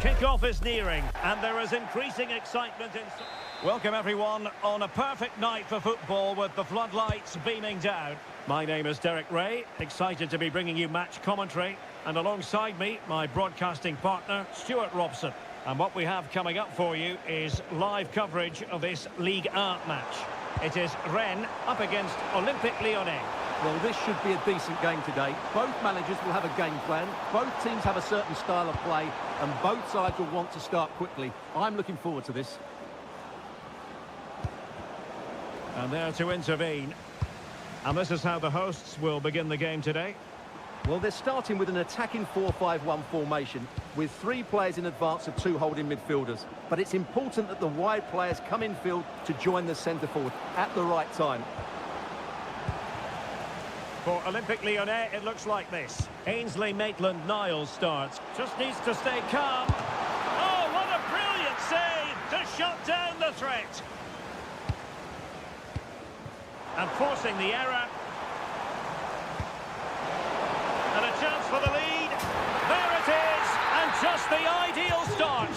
Kick-off is nearing, and there is increasing excitement in... Welcome everyone on a perfect night for football with the floodlights beaming down. My name is Derek Ray, excited to be bringing you match commentary, and alongside me, my broadcasting partner, Stuart Robson. And what we have coming up for you is live coverage of this Ligue 1 match. It is Rennes up against Olympique Lyonnais. Well, this should be a decent game today. Both managers will have a game plan. Both teams have a certain style of play, and both sides will want to start quickly. I'm looking forward to this. And there to intervene. And this is how the hosts will begin the game today. Well, they're starting with an attacking 4-5-1 formation with 3 players in advance of 2 holding midfielders. But it's important that the wide players come in field to join the centre forward at the right time. For Olympique Lyonnais, it looks like this. Ainsley Maitland-Niles starts. Just needs to stay calm. Oh, what a brilliant save to shut down the threat. And forcing the error. And a chance for the lead. There it is. And just the ideal start.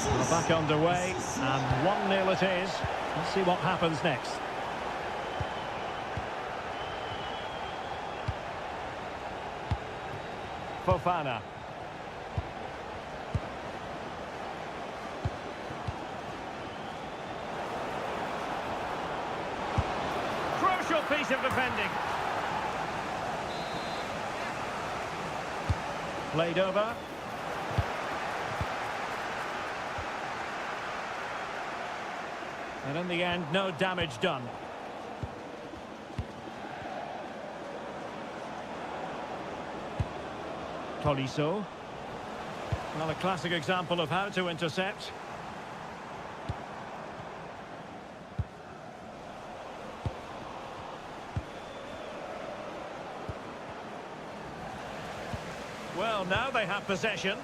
We're back underway. And 1-0 it is. Let's see what happens next. Fofana. Crucial piece of defending. Played over. And in the end, no damage done. Tolisso. Well, a classic example of how to intercept. Well, now they have possession.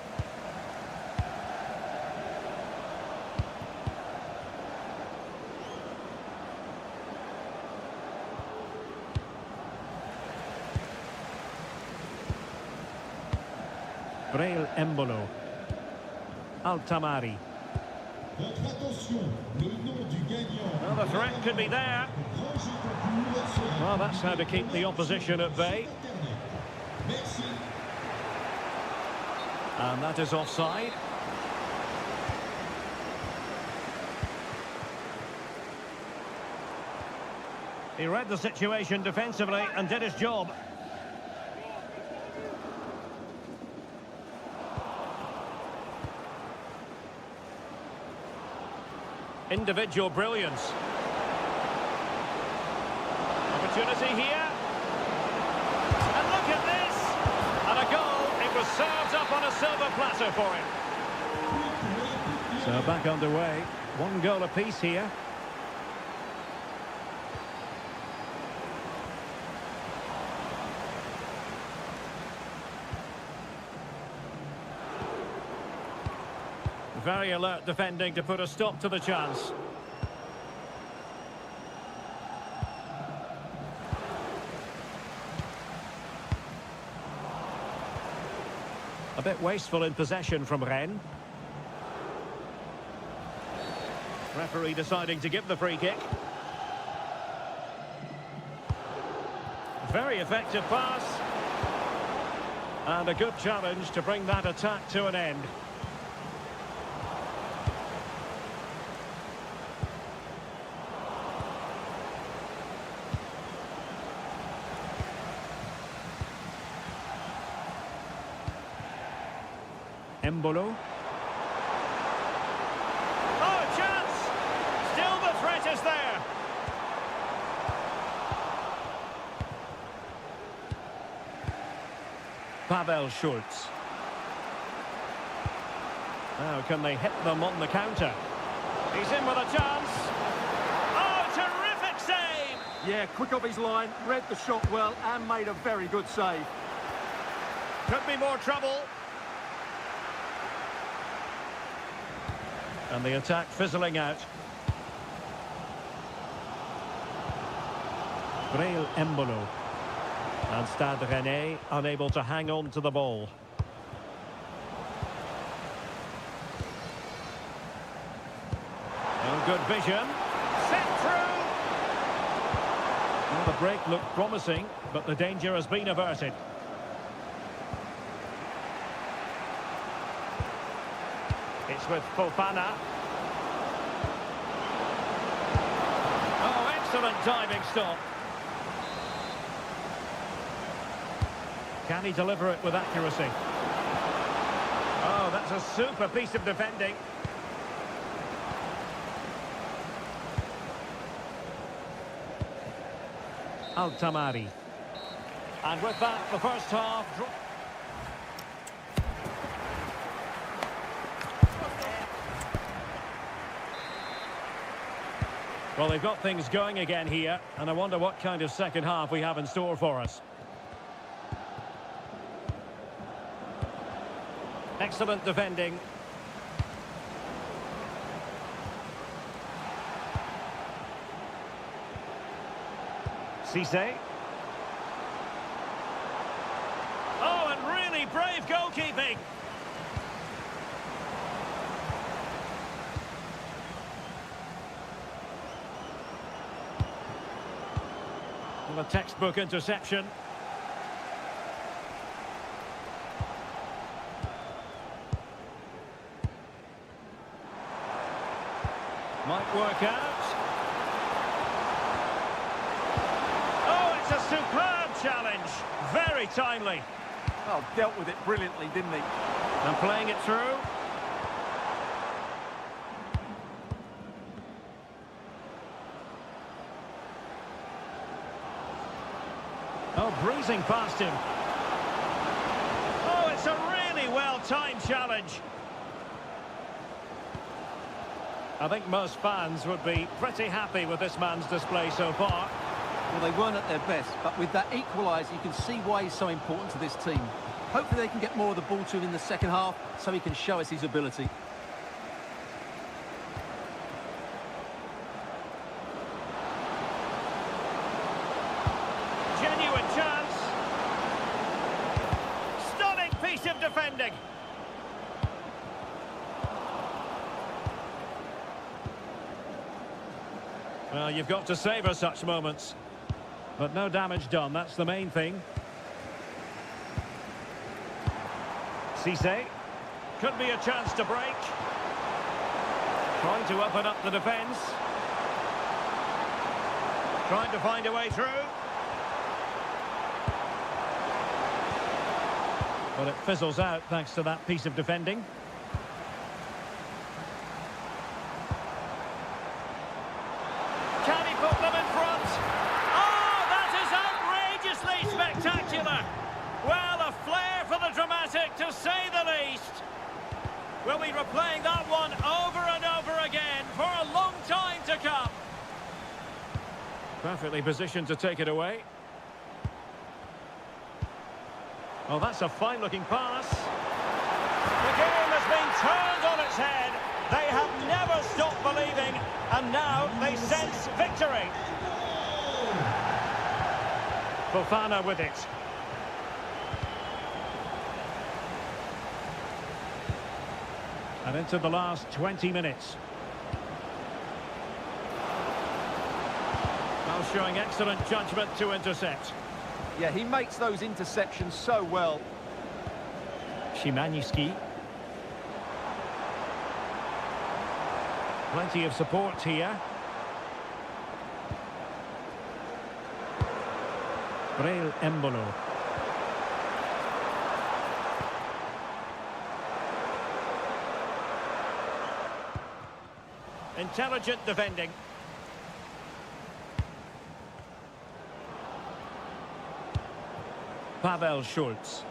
Breel Embolo. Altamari. Well, the threat could be there. Well, that's how to keep the opposition at bay. And that is offside. He read the situation defensively and did his job. Individual brilliance. Opportunity here. And look at this. And a goal. It was served up on a silver platter for him. So back underway. 1 goal apiece here. Very alert defending to put a stop to the chance. A bit wasteful in possession from Rennes. Referee deciding to give the free kick. Very effective pass. And a good challenge to bring that attack to an end. Embolo. Oh, a chance! Still the threat is there. Pavel Schultz. Now can they hit them on the counter? He's in with a chance. Oh, terrific save! Yeah, quick off his line, read the shot well and made a very good save. Could be more trouble. And the attack fizzling out. Breel Embolo. And Stade Rennais unable to hang on to the ball. Good vision. Sent through. Well, the break looked promising, but the danger has been averted. It's with Fofana. Oh, excellent diving stop. Can he deliver it with accuracy? Oh, that's a super piece of defending. Altamari. And with that, the first half... Well, they've got things going again here, and I wonder what kind of second half we have in store for us. Excellent defending. Cisse. Oh, and really brave goalkeeping. A textbook interception. Might work out. Oh, it's a superb challenge. Very timely. Oh, dealt with it brilliantly, didn't he? And playing it through. Oh, breezing past him. Oh, it's a really well-timed challenge. I think most fans would be pretty happy with this man's display so far. Well, they weren't at their best, but with that equaliser, you can see why he's so important to this team. Hopefully they can get more of the ball to him in the second half, so he can show us his ability. Genuine chance. Stunning piece of defending. Well, you've got to savour such moments. But no damage done, that's the main thing. Cisse. Could be a chance to break. Trying to open up the defence. Trying to find a way through. But it fizzles out thanks to that piece of defending. Can he put them in front? Oh, that is outrageously spectacular. Well, a flair for the dramatic, to say the least. We'll be replaying that one over and over again for a long time to come. Perfectly positioned to take it away. Oh, that's a fine-looking pass. The game has been turned on its head. They have never stopped believing, and now they sense victory. Fofana with it. And into the last 20 minutes. Now showing excellent judgment to intercept. Yeah, he makes those interceptions so well. Szymanski. Plenty of support here. Breel Embolo. Intelligent defending. Pavel Schultz.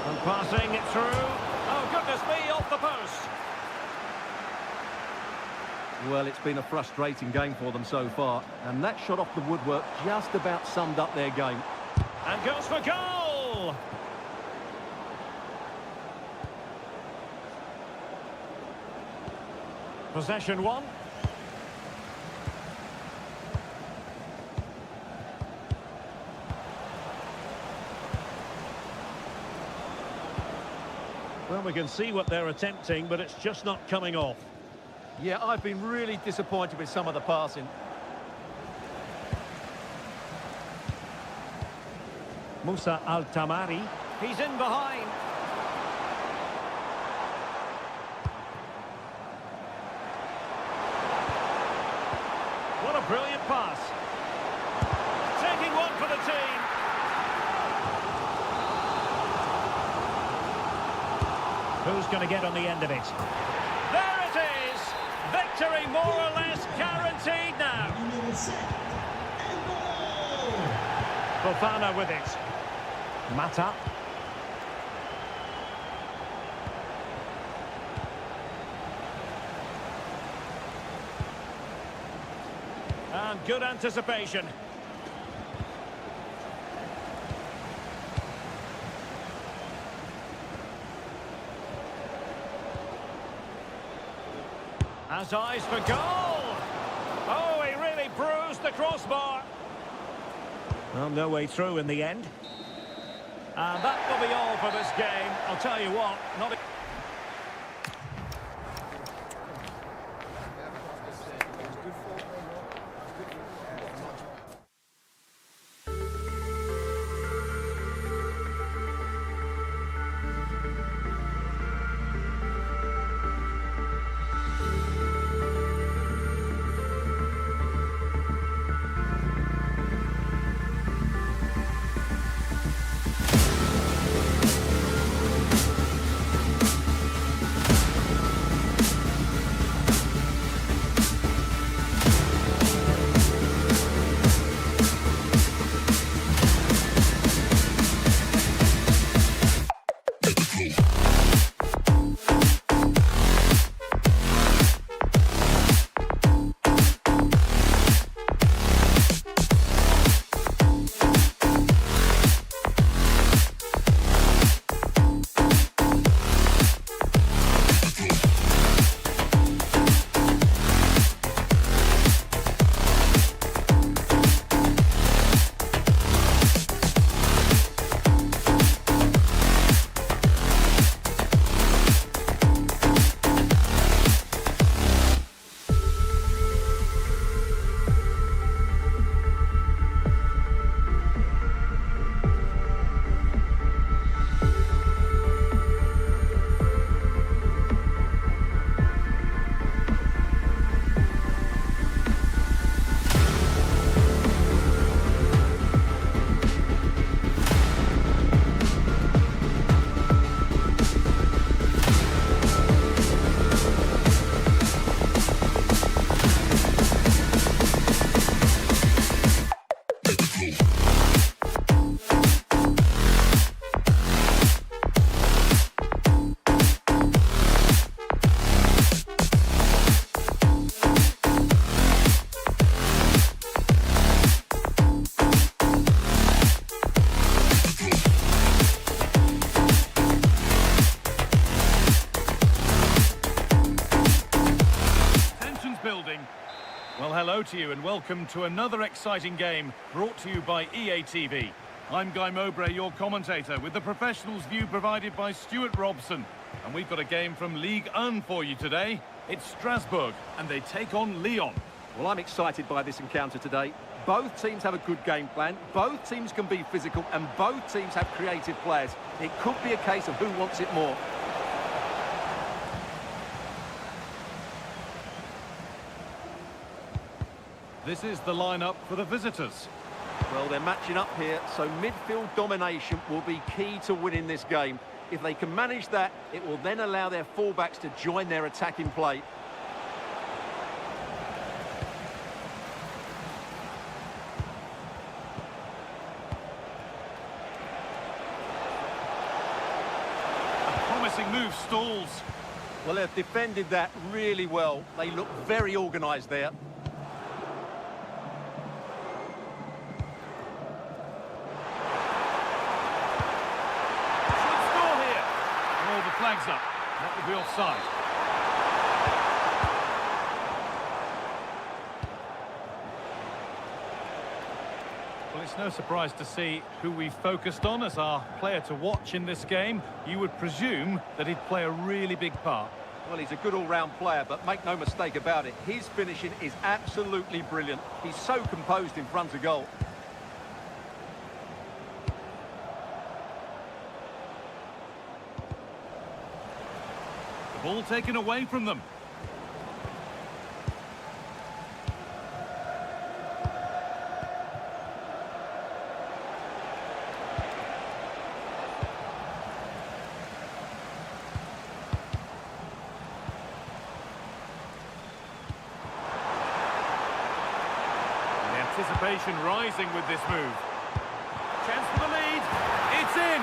And passing it through. Oh, goodness me, off the post. Well, it's been a frustrating game for them so far. And that shot off the woodwork just about summed up their game. And goes for goal! Possession one. Well, we can see what they're attempting, but it's just not coming off. Yeah, I've been really disappointed with some of the passing. Musa Al-Tamari. He's in behind. What a brilliant pass. Taking one for the team. Who's going to get on the end of it? There it is! Victory more or less guaranteed now. Fofana with it. Mata. And good anticipation. Has eyes for goal. Oh, he really bruised the crossbar. Well, no way through in the end. And that will be all for this game. I'll tell you what, not a... Well, hello to you and welcome to another exciting game brought to you by EA TV. I'm Guy Mowbray, your commentator, with the professionals' view provided by Stuart Robson. And we've got a game from Ligue 1 for you today. It's Strasbourg, and they take on Lyon. Well, I'm excited by this encounter today. Both teams have a good game plan, both teams can be physical, and both teams have creative players. It could be a case of who wants it more. This is the lineup for the visitors. Well, they're matching up here, so midfield domination will be key to winning this game. If they can manage that, it will then allow their fullbacks to join their attacking play. A promising move stalls. Well, they've defended that really well. They look very organised there. Flags up. That will be offside. Well, it's no surprise to see who we focused on as our player to watch in this game. You would presume that he'd play a really big part. Well, he's a good all-round player, but make no mistake about it, his finishing is absolutely brilliant. He's so composed in front of goal. The ball taken away from them. Anticipation rising with this move. Chance for the lead. It's in.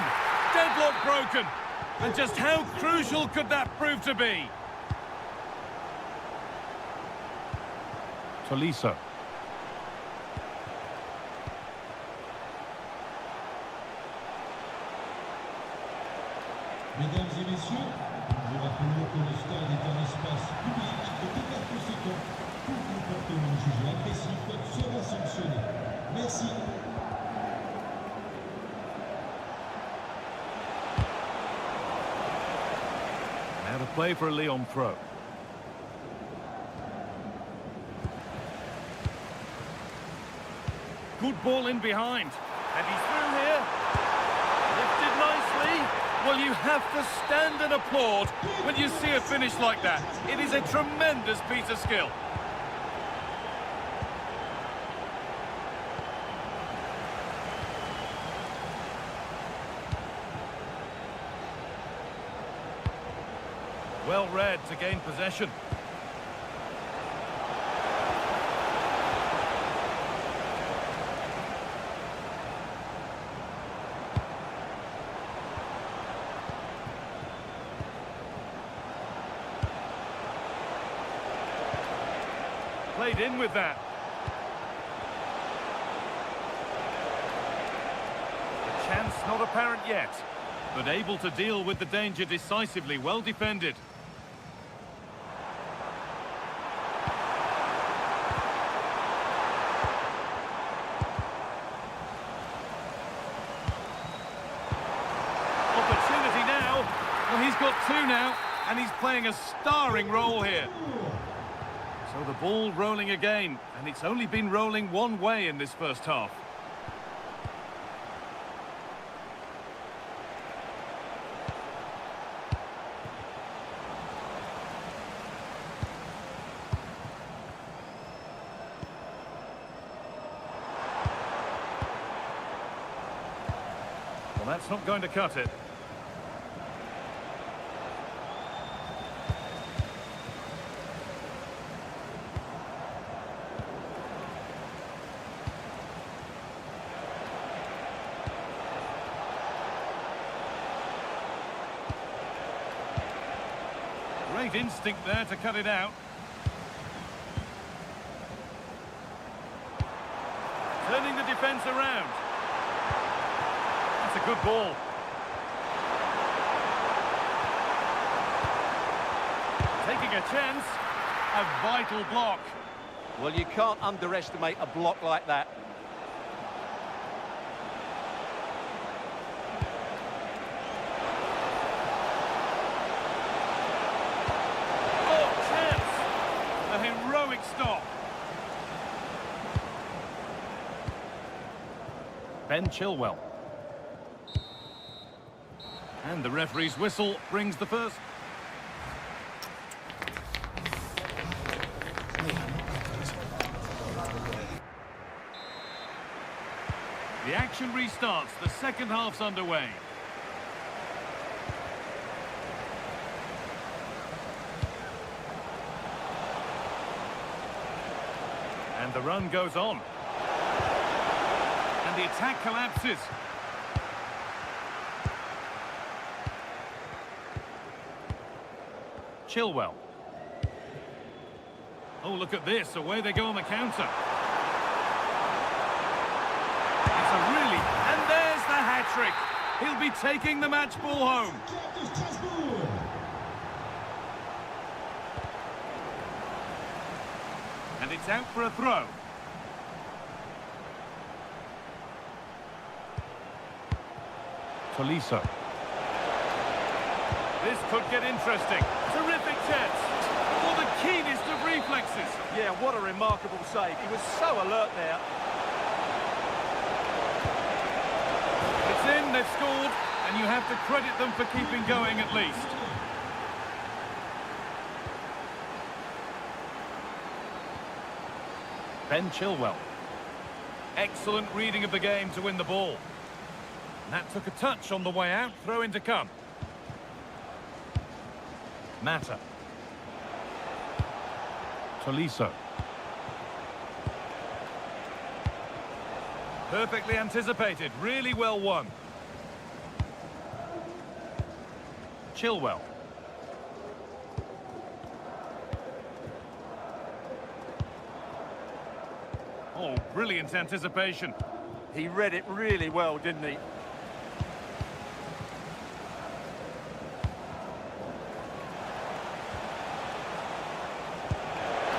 Deadlock broken. And just how crucial could that prove to be? Tolisso. Mesdames et messieurs, nous rappelons que le stade est un espace public et que par conséquent, tout comportement jugé agressif sera sanctionné. Merci. Now to play for a Lyon throw. Good ball in behind. And he's through here. Lifted nicely. Well, you have to stand and applaud when you see a finish like that. It is a tremendous piece of skill. Well read to gain possession. Played in with that. The chance not apparent yet, but able to deal with the danger decisively. Well defended. Opportunity now. Well, he's got two now, and he's playing a starring role here. So the ball rolling again, and it's only been rolling one way in this first half. Well, that's not going to cut it. Great instinct there to cut it out. Turning the defence around. That's a good ball. Taking a chance. A vital block. Well, you can't underestimate a block like that. Stop. Ben Chilwell. And the referee's whistle brings the first. The action restarts. The second half's underway. And the run goes on. And the attack collapses. Chilwell. Oh, look at this. Away they go on the counter. It's a really... And there's the hat-trick. He'll be taking the match ball home. And it's out for a throw. Tolisso. This could get interesting. Terrific chance. For the keenest of reflexes. Yeah, what a remarkable save. He was so alert there. It's in, they've scored, and you have to credit them for keeping going at least. Ben Chilwell. Excellent reading of the game to win the ball. And that took a touch on the way out, throw in to come. Mata. Tolisso. Perfectly anticipated, really well won. Chilwell. Oh, brilliant anticipation. He read it really well, didn't he?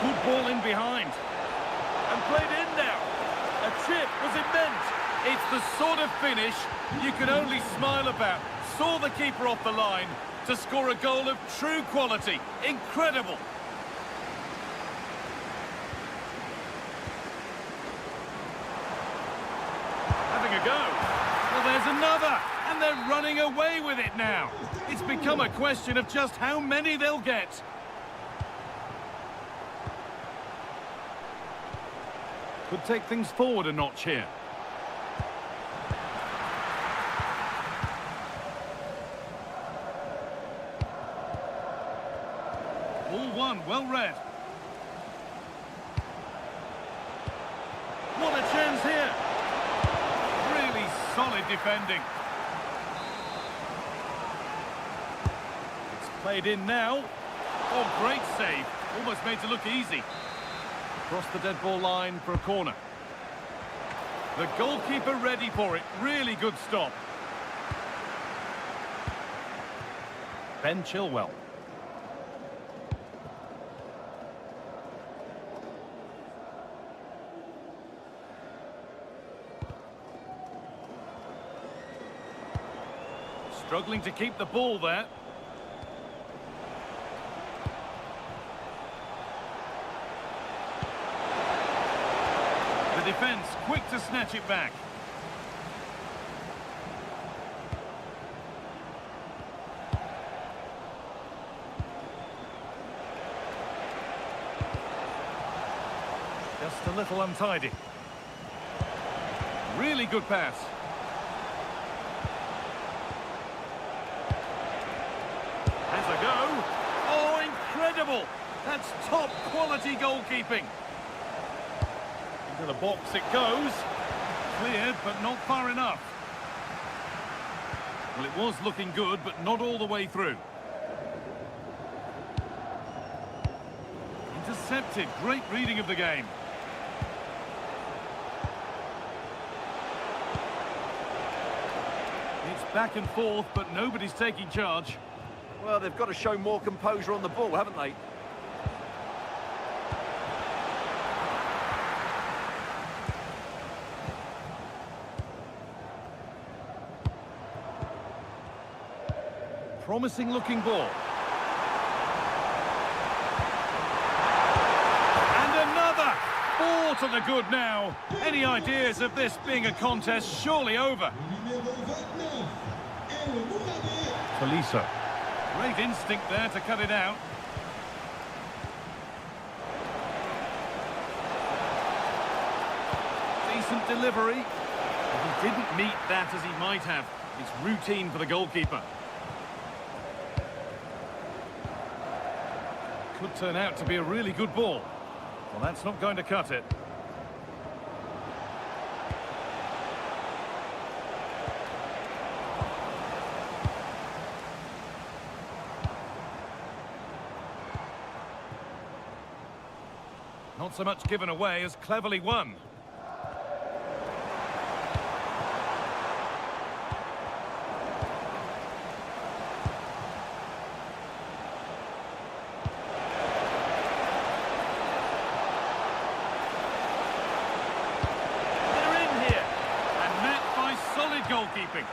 Good ball in behind. And played in now. A chip was immense. It's the sort of finish you can only smile about. Saw the keeper off the line to score a goal of true quality. Incredible. Having a go. Well, there's another. And they're running away with it now. It's become a question of just how many they'll get. Could take things forward a notch here. Ball one, well read. What a chance here. Really solid defending. It's played in now. Oh, great save. Almost made to look easy. Across the dead ball line for a corner. The goalkeeper ready for it. Really good stop. Ben Chilwell. Struggling to keep the ball there. The defence quick to snatch it back. Just a little untidy. Really good pass. Has a go. Oh, incredible! That's top quality goalkeeping. To the box it goes. Cleared, but not far enough. Well, it was looking good, but not all the way through. Intercepted. Great reading of the game. It's back and forth, but nobody's taking charge. Well, they've got to show more composure on the ball, haven't they? Promising looking ball. And another! 4 to the good now. Any ideas of this being a contest surely over? Tolisso. Great instinct there to cut it out. Decent delivery. But he didn't meet that as he might have. It's routine for the goalkeeper. Could turn out to be a really good ball. Well, that's not going to cut it. Not so much given away as cleverly won. Goalkeeping.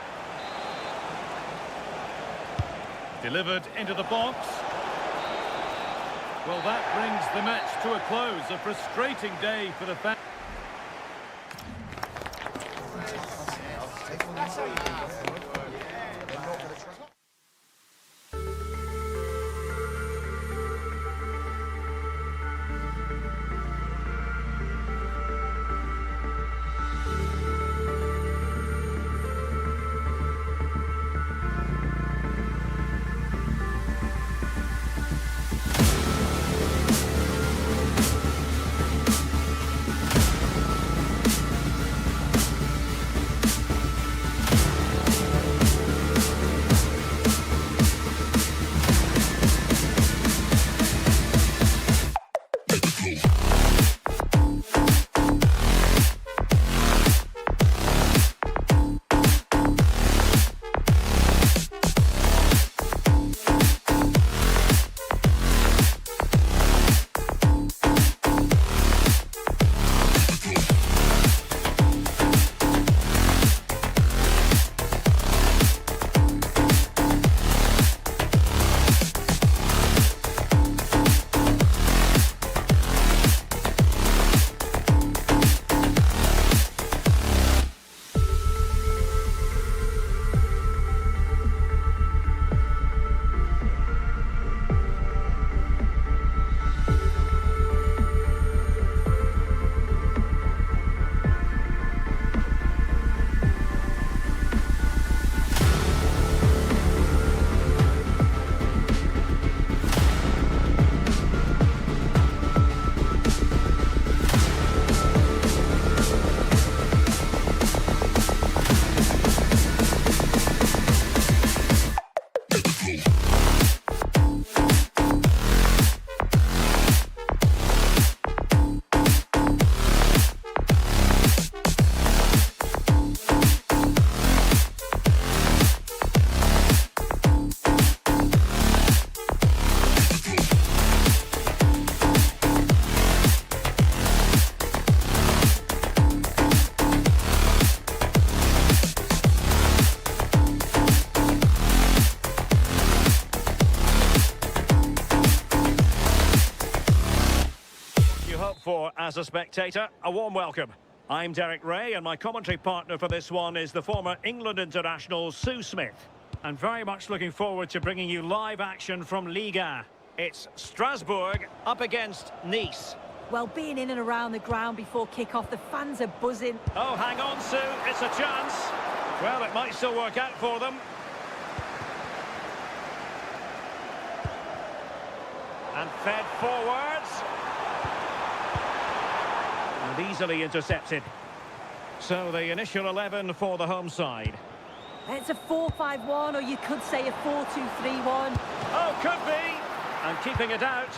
Delivered into the box. Well, that brings the match to a close. A frustrating day for the fans. For as a spectator, a warm welcome. I'm Derek Ray, and my commentary partner for this one is the former England international Sue Smith. And very much looking forward to bringing you live action from Liga. It's Strasbourg up against Nice. Well, being in and around the ground before kick-off, the fans are buzzing. Oh, hang on, Sue, it's a chance. Well, it might still work out for them. And fed forwards. And easily intercepted. So the initial 11 for the home side. It's a 4-5-1, or you could say a 4-2-3-1. Oh, could be. And keeping it out.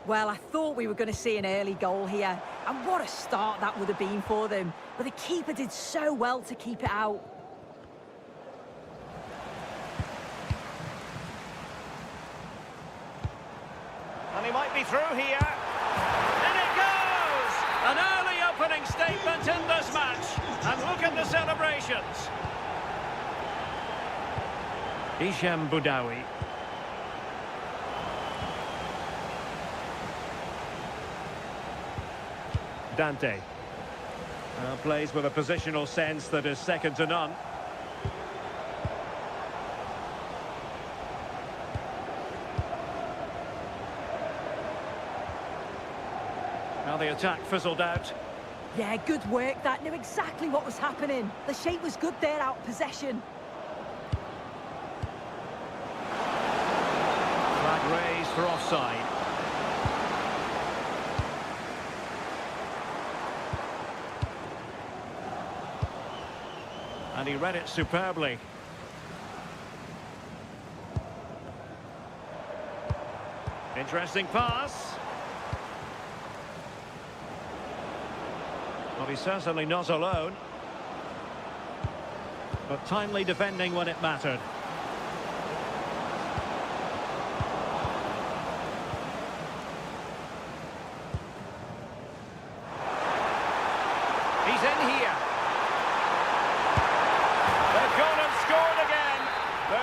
Well, I thought we were going to see an early goal here. And what a start that would have been for them. But the keeper did so well to keep it out. And he might be through here. And it goes! An early opening statement in this match. And look at the celebrations. Isham Boudaoui. Dante. Plays with a positional sense that is second to none. Now the attack fizzled out. Yeah, good work. That knew exactly what was happening. The shape was good there, out of possession. Flag raised for offside. And he read it superbly. Interesting pass. Well, he's certainly not alone. But timely defending when it mattered. He's in here. They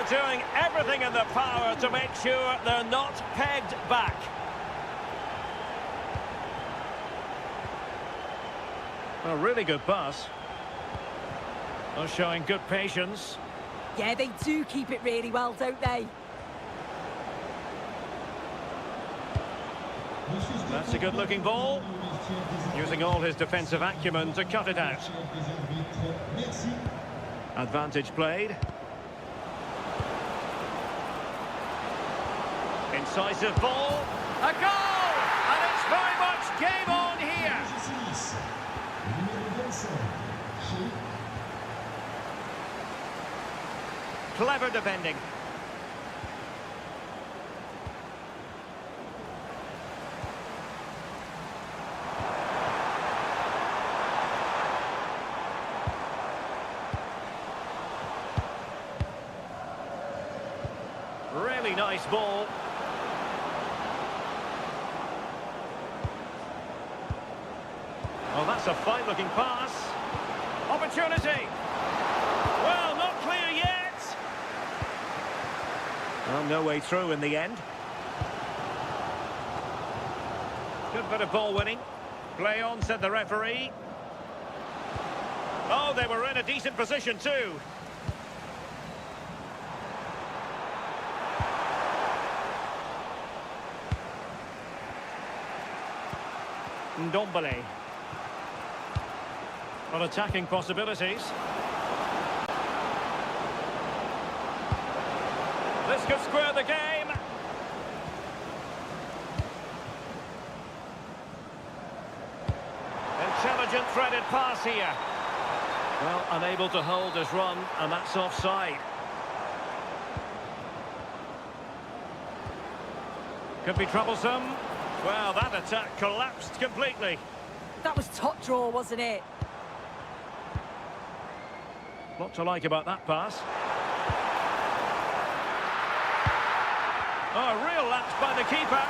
They're doing everything in their power to make sure they're not pegged back. A really good pass. They're showing good patience. Yeah, they do keep it really well, don't they? That's a good-looking ball. Using all his defensive acumen to cut it out. Advantage played. Incisive ball. A goal! And it's very much game on here. Clever defending. Really nice ball. Well, that's a fine-looking pass. Opportunity. Well, not clear yet. Well, no way through in the end. Good bit of ball winning. Play on, said the referee. Oh, they were in a decent position too. Ndombele. On attacking possibilities. This could square the game. Intelligent threaded pass here. Well, unable to hold his run, and that's offside. Could be troublesome. Well, that attack collapsed completely. That was top draw, wasn't it? Lot to like about that pass. Oh, a real lapse by the keeper.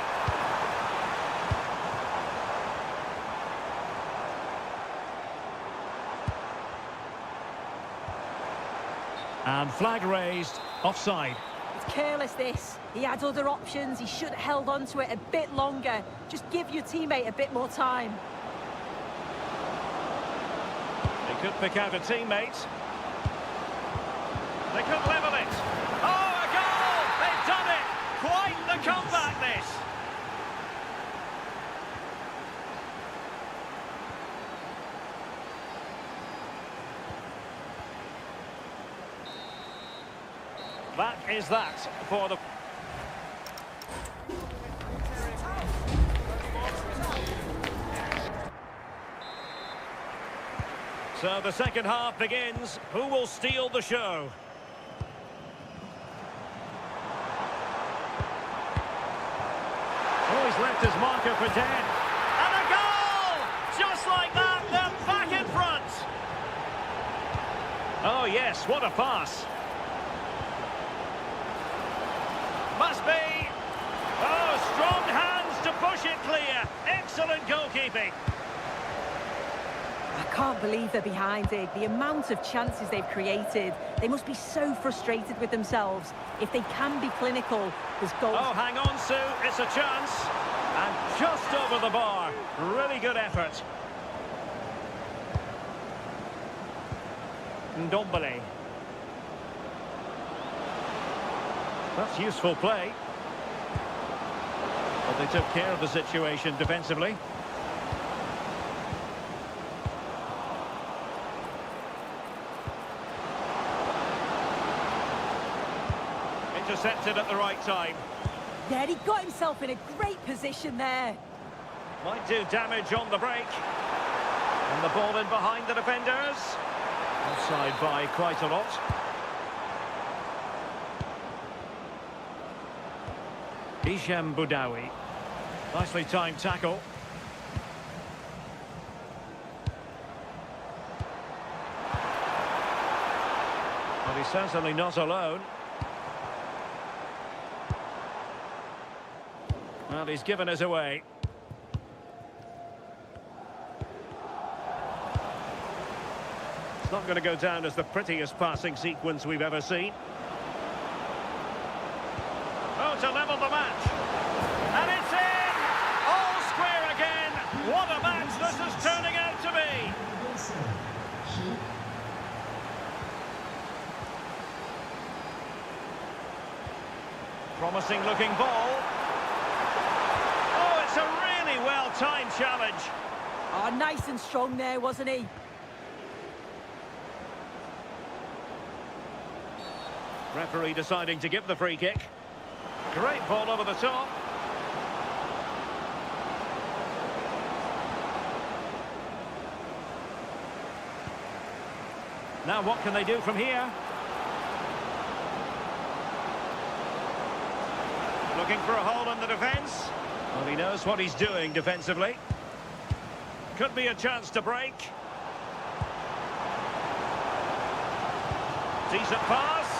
And flag raised, offside. It's careless, this. He had other options. He should have held on to it a bit longer. Just give your teammate a bit more time. They could pick out a teammate. They could level it. Oh, a goal! They've done it! Quite the comeback, this. That is that for the... So the second half begins. Who will steal the show? Oh, he's left his marker for dead. And a goal! Just like that, they're back in front. Oh, yes, what a pass. Must be. Oh, strong hands to push it clear. Excellent goalkeeping. I can't believe they're behind it. The amount of chances they've created. They must be so frustrated with themselves. If they can be clinical, there's goals. Oh, hang on, Sue. It's a chance. And just over the bar. Really good effort. Ndombele. That's useful play. But they took care of the situation defensively. Intercepted at the right time. Yeah, he got himself in a great position there. Might do damage on the break. And the ball in behind the defenders. Offside by quite a lot. Hisham Boudaoui. Nicely timed tackle. But he's certainly not alone. Well, he's given us away. It's not going to go down as the prettiest passing sequence we've ever seen. score to level the match. And it's in! All square again. What a match this is turning out to be. Promising looking ball. Oh, it's a really well-timed challenge. Oh, nice and strong there, wasn't he? Referee deciding to give the free kick. Great ball over the top. Now what can they do from here? Looking for a hole in the defence. Well, he knows what he's doing defensively. Could be a chance to break. Decent pass.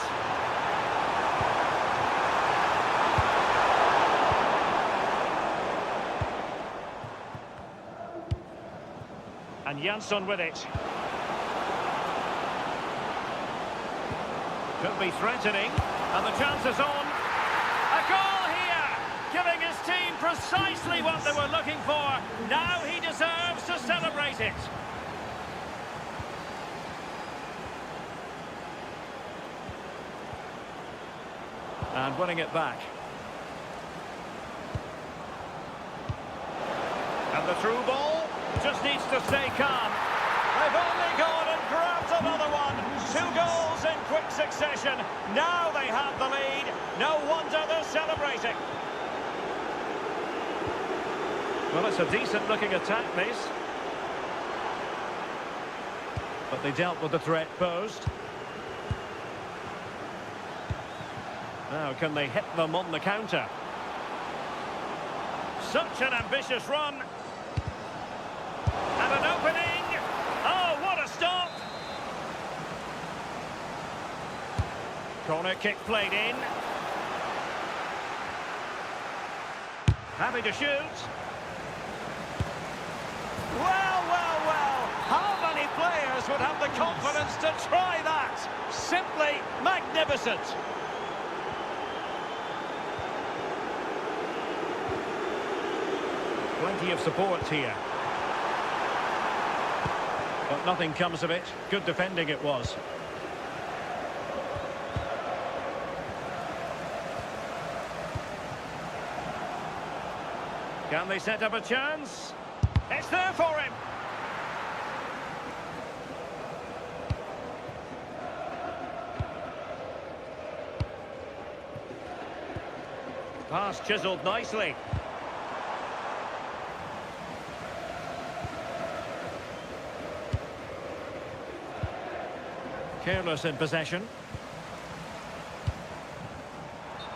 And Jansson with it. Could be threatening. And the chance is on. A goal here! Giving his team precisely what they were looking for. Now he deserves to celebrate it. And winning it back. And the through ball just needs to stay calm. They've only gone and grabbed another one. 2 goals in quick succession. Now they have the lead. No wonder they're celebrating. Well, it's a decent-looking attack, this. But they dealt with the threat posed. Now, can they hit them on the counter? Such an ambitious run. And an opening. Oh, what a stop. Corner kick played in. Happy to shoot. Well, well, well. How many players would have the confidence to try that? Simply magnificent. Plenty of support here. But nothing comes of it. Good defending it was. Can they set up a chance? It's there for him. Pass chiselled nicely. Careless in possession.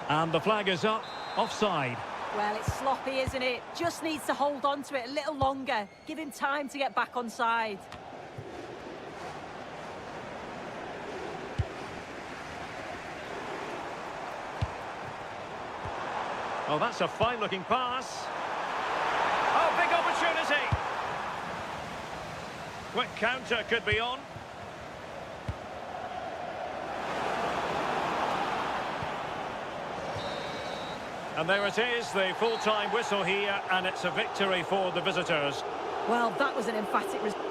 And the flag is up. Offside. Well, it's sloppy, isn't it? Just needs to hold on to it a little longer. Give him time to get back on side. Oh, that's a fine-looking pass. Oh, big opportunity. Quick counter could be on. And there it is, the full-time whistle here, and it's a victory for the visitors. Well, that was an emphatic result.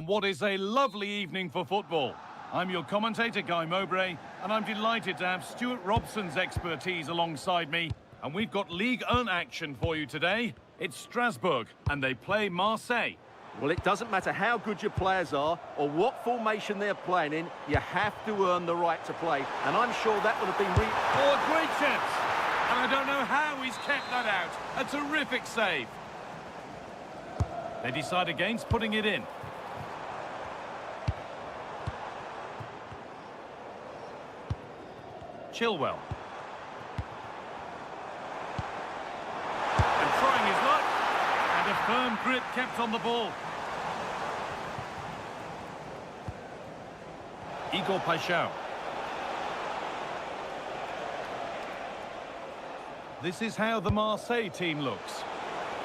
on what is a lovely evening for football. I'm your commentator, Guy Mowbray, and I'm delighted to have Stuart Robson's expertise alongside me. And we've got Ligue 1 action for you today. It's Strasbourg, and they play Marseille. Well, it doesn't matter how good your players are or what formation they're playing in, you have to earn the right to play. And I'm sure that would have been... Oh, a great chance! And I don't know how he's kept that out. A terrific save. They decide against putting it in. Chilwell. And trying his luck. And a firm grip kept on the ball. Igor Paixão. This is how the Marseille team looks.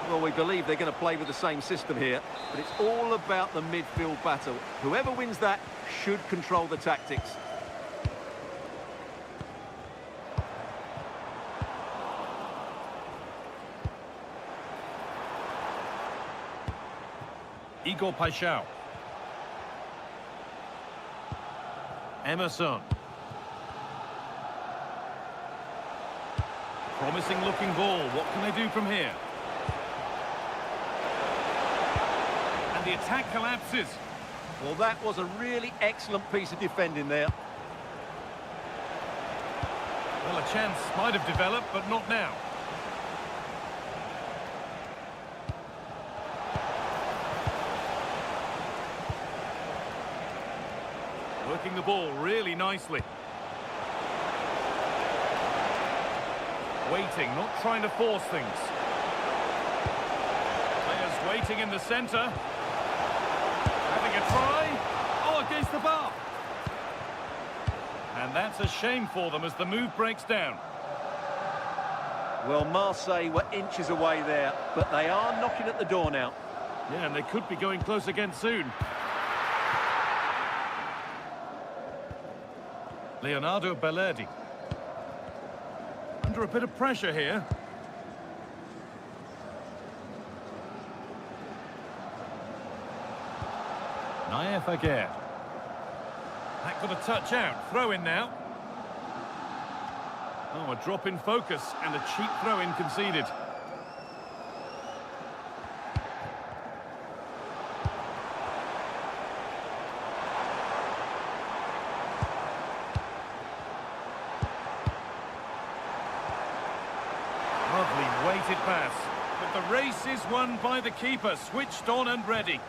Well, we believe they're going to play with the same system here, but it's all about the midfield battle. Whoever wins that should control the tactics. Igor Paixão. Emerson. Promising looking ball. What can they do from here? And the attack collapses. Well, that was a really excellent piece of defending there. Well, a chance might have developed, but not now. Working the ball really nicely. Waiting, not trying to force things. Players waiting in the centre. Having a try. Oh, against the bar. And that's a shame for them as the move breaks down. Well, Marseille were inches away there, but they are knocking at the door now. Yeah, and they could be going close again soon. Leonardo Bellardi. Under a bit of pressure here. Naif Aguirre. That got a touch out. Throw in now. Oh, a drop in focus and a cheap throw in conceded. Lovely weighted pass, but the race is won by the keeper, switched on and ready.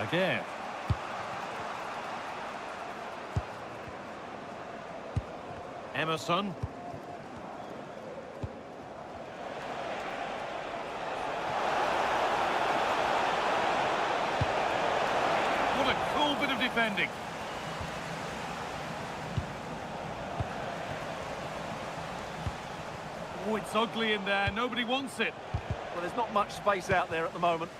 Again. Emerson. What a cool bit of defending. Oh, it's ugly in there. Nobody wants it. Well, there's not much space out there at the moment.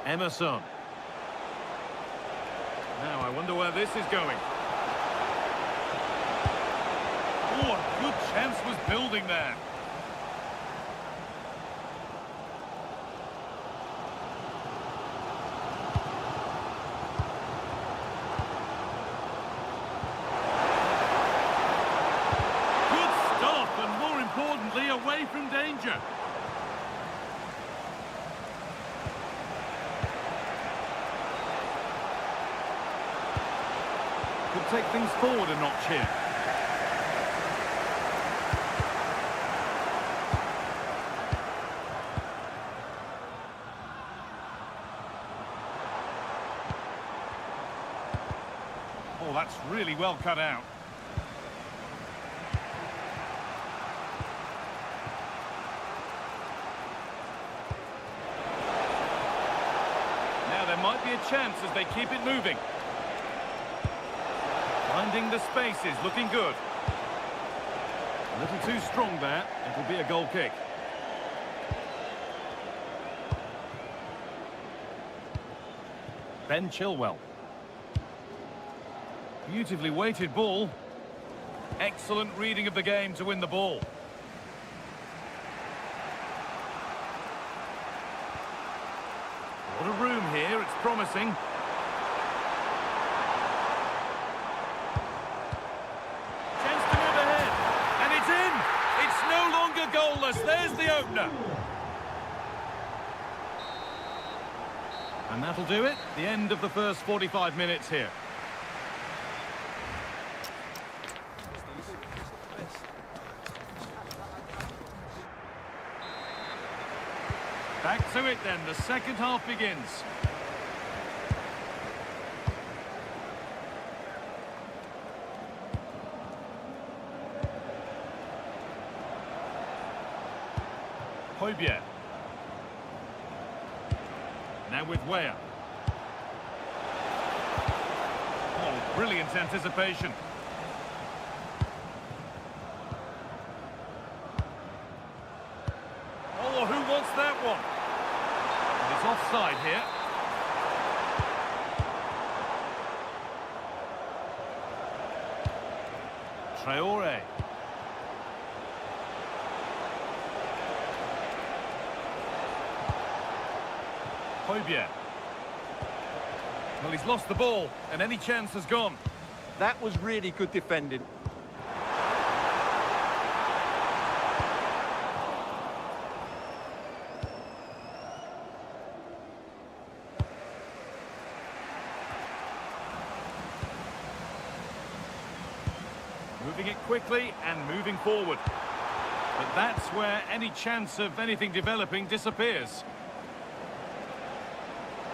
Emerson. Now, I wonder where this is going. Oh, a good chance was building there. Good stop, and more importantly, away from danger. Could take things forward a notch here. Oh, that's really well cut out. Now there might be a chance as they keep it moving. Finding the spaces, looking good. A little too strong there. It'll be a goal kick. Ben Chilwell. Beautifully weighted ball. Excellent reading of the game to win the ball. What a room here, it's promising. Chance to move ahead, and it's in! It's no longer goalless, there's the opener. And that'll do it, the end of the first 45 minutes here. Back to it then, the second half begins. Højbjerg. Now with Weah. Oh, brilliant anticipation. Oh, who wants that one? It's offside here. Traore. Højbjerg. Well, he's lost the ball, and any chance has gone. That was really good defending. Moving it quickly and moving forward. But that's where any chance of anything developing disappears.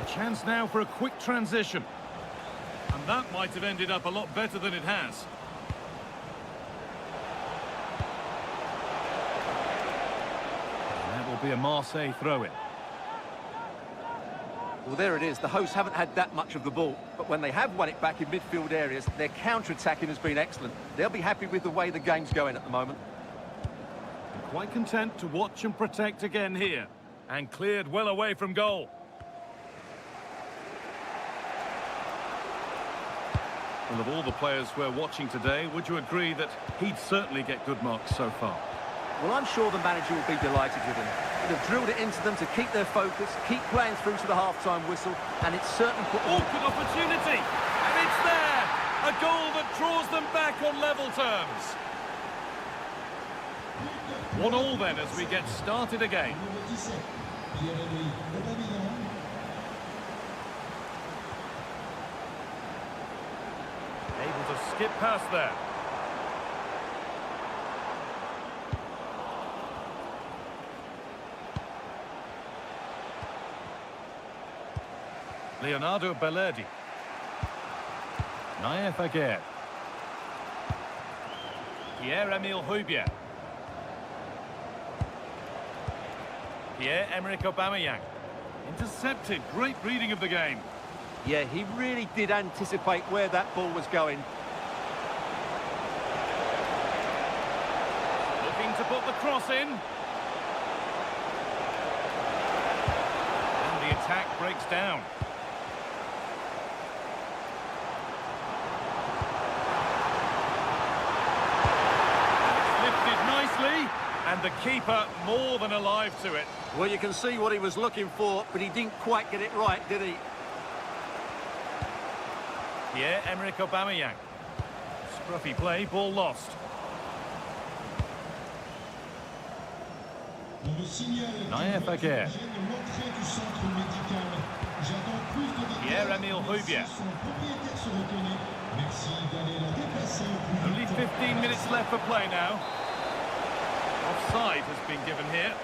A chance now for a quick transition. And that might have ended up a lot better than it has. And that will be a Marseille throw-in. Well, there it is. The hosts haven't had that much of the ball, but when they have won it back in midfield areas, their counter-attacking has been excellent. They'll be happy with the way the game's going at the moment. And quite content to watch and protect again here. And cleared well away from goal. Well, of all the players we're watching today, would you agree that he'd certainly get good marks so far? Well, I'm sure the manager will be delighted with him. They've drilled it into them to keep their focus, keep playing through to the half-time whistle, and it's certainly put... Oh, good opportunity! And it's there! A goal that draws them back on level terms. 1-1 then as we get started again. Able to skip past there. Leonardo Bellerdi. Naif Aguirre. Pierre-Emile Højbjerg. Pierre-Emerick Aubameyang. Intercepted. Great reading of the game. Yeah, he really did anticipate where that ball was going. Looking to put the cross in. And the attack breaks down. And the keeper more than alive to it. Well, you can see what he was looking for, but he didn't quite get it right, did he? Pierre-Emerick Aubameyang. Scruffy play, ball lost. Naif Aguirre. Pierre-Emile Højbjerg. Only 15 minutes left for play now. Offside has been given here.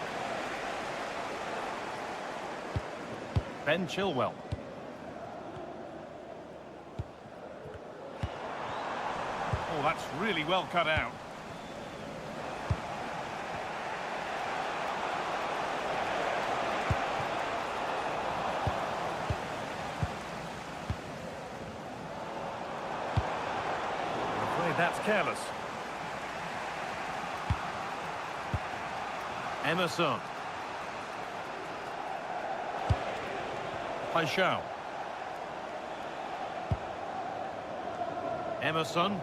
Ben Chilwell. Oh, that's really well cut out. I'm afraid that's careless. Emerson. Paixão. Emerson.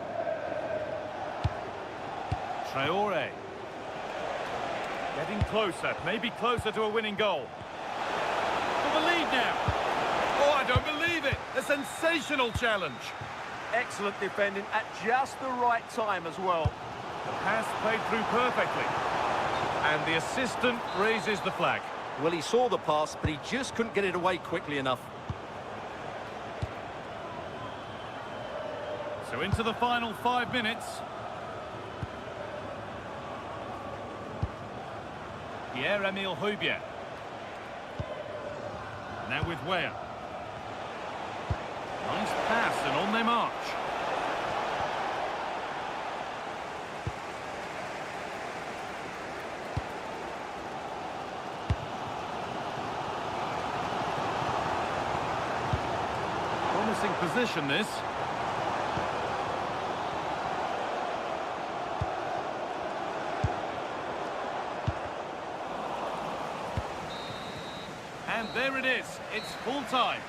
Traore. Getting closer, maybe closer to a winning goal. For the lead now. Oh, I don't believe it. A sensational challenge. Excellent defending at just the right time as well. The pass played through perfectly. And the assistant raises the flag. Well, he saw the pass, but he just couldn't get it away quickly enough. So into the final 5 minutes. Pierre-Emile Højbjerg. Now with Weah. Nice pass and on their march. Promising position this. And there it is. It's full time.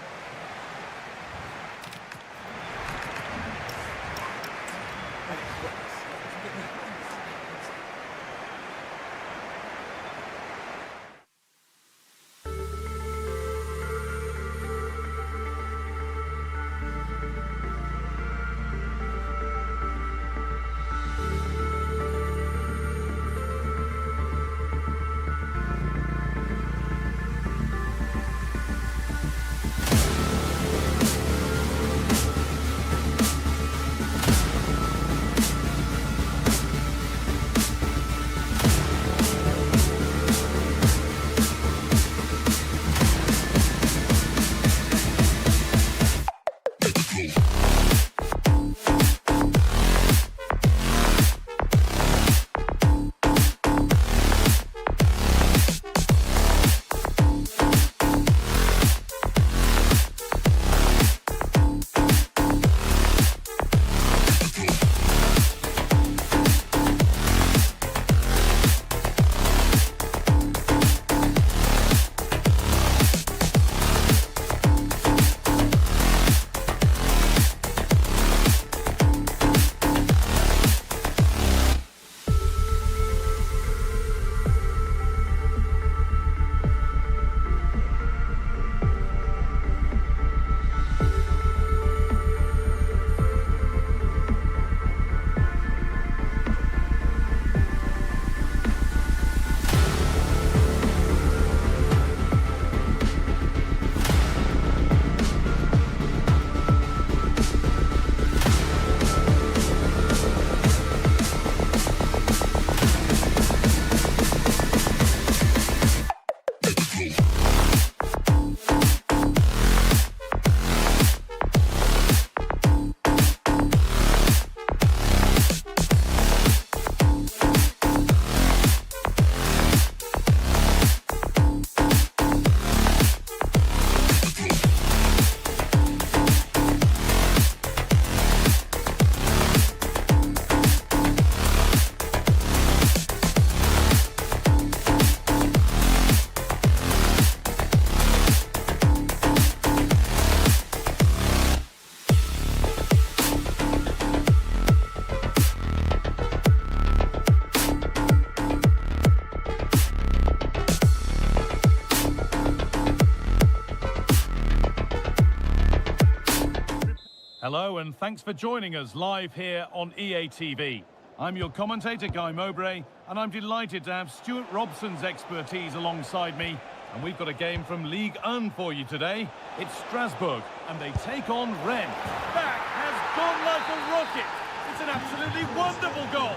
Hello and thanks for joining us live here on EA TV. I'm your commentator, Guy Mowbray, and I'm delighted to have Stuart Robson's expertise alongside me. And we've got a game from Ligue 1 for you today. It's Strasbourg, and they take on Rennes. That has gone like a rocket. It's an absolutely wonderful goal.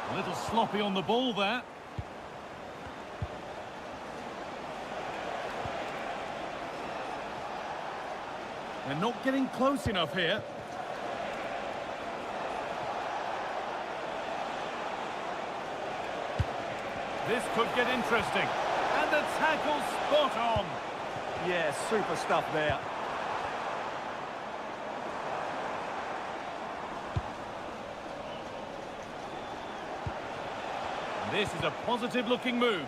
A little sloppy on the ball there. They're not getting close enough here. This could get interesting. And the tackle spot on. Yeah, super stuff there. This is a positive-looking move,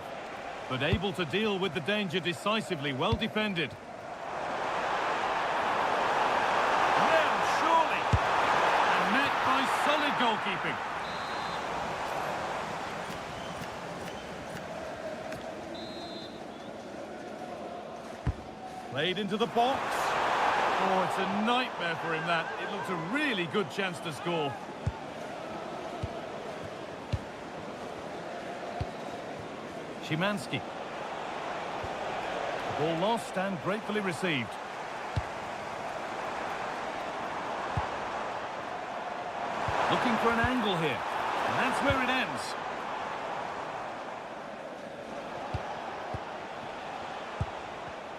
but able to deal with the danger decisively. Well defended. Now, surely! And met by solid goalkeeping. Played into the box. Oh, it's a nightmare for him, that. It looks a really good chance to score. Szymanski. Ball lost and gratefully received. Looking for an angle here. And that's where it ends.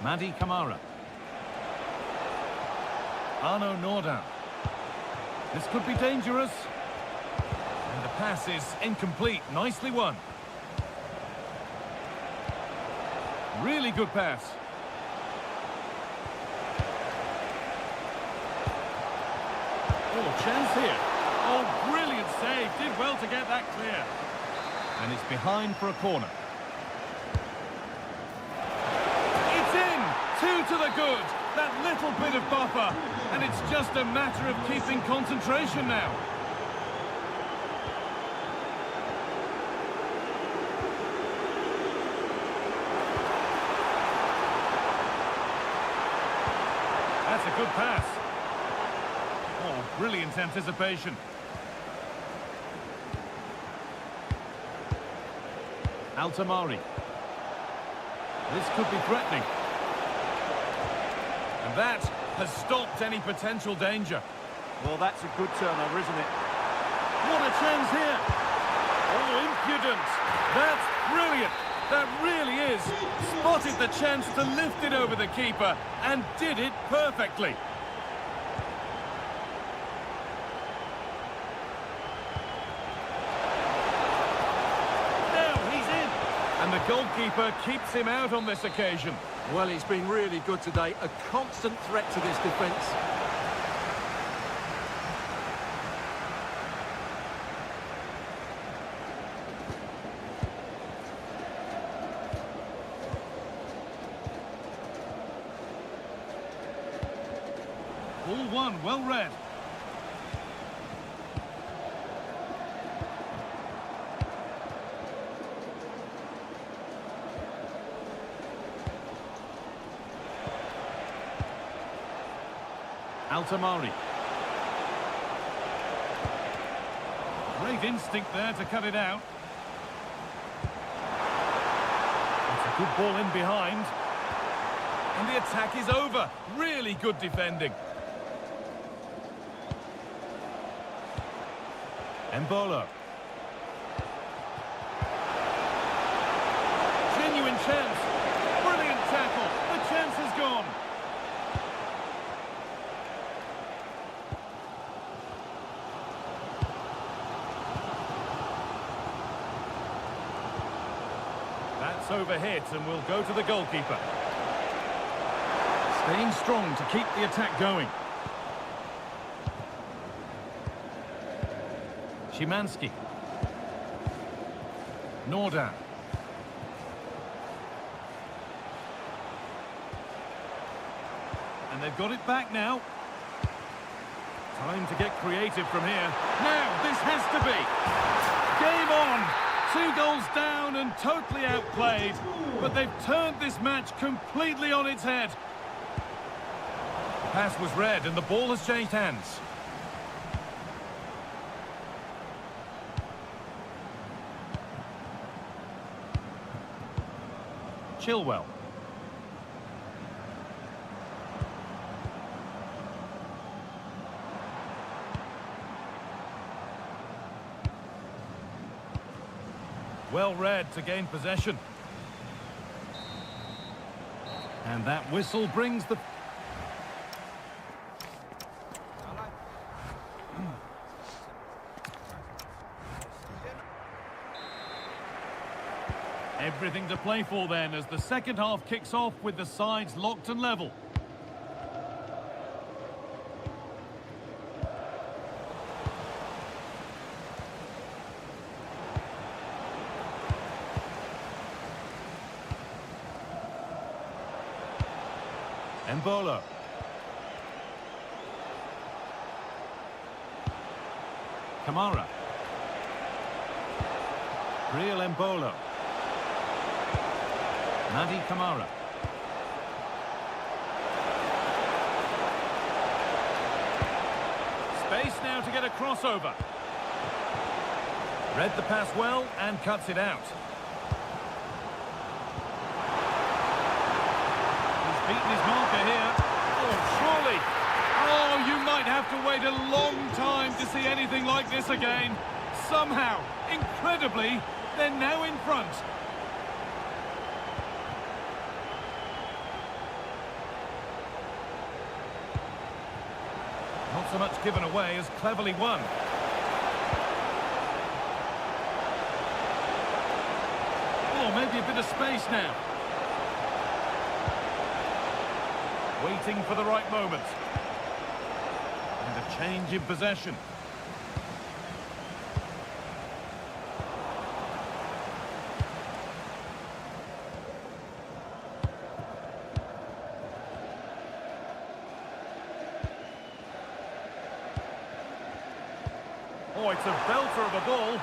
Madi Kamara. Arno Nordan. This could be dangerous. And the pass is incomplete. Nicely won. Really good pass. Oh, chance here. Oh, brilliant save. Did well to get that clear. And it's behind for a corner. It's in! 2 to the good. That little bit of buffer. And it's just a matter of keeping concentration now. That's a good pass. Oh, brilliant anticipation. Altamari. This could be threatening. And that has stopped any potential danger. Well, that's a good turnover, isn't it? What a chance here. Oh, impudent. That's brilliant. That really is. Spotted the chance to lift it over the keeper and did it perfectly. Now he's in. And the goalkeeper keeps him out on this occasion. Well, he's been really good today. A constant threat to this defence. Ball one, well read. Altamari. Great instinct there to cut it out. It's a good ball in behind. And the attack is over. Really good defending. Mbolo. Genuine chance. Brilliant tackle. The chance is gone. That's overhit and will go to the goalkeeper. Staying strong to keep the attack going. Szymanski. Nordan. And they've got it back now. Time to get creative from here. Now, this has to be. Game on. 2 goals down and totally outplayed. But they've turned this match completely on its head. The pass was read and the ball has changed hands. Chilwell. Well read to gain possession. And that whistle brings the... Everything to play for then as the second half kicks off with the sides locked and level. Embolo. Kamara. Real Embolo. Nadi Kamara. Space now to get a crossover. Read the pass well and cuts it out. He's beaten his marker here. Oh, surely. Oh, you might have to wait a long time to see anything like this again. Somehow, incredibly, they're now in front. Not so much given away as cleverly won. Oh, maybe a bit of space now. Waiting for the right moment. And a change in possession. Oh, it's a belter of a ball.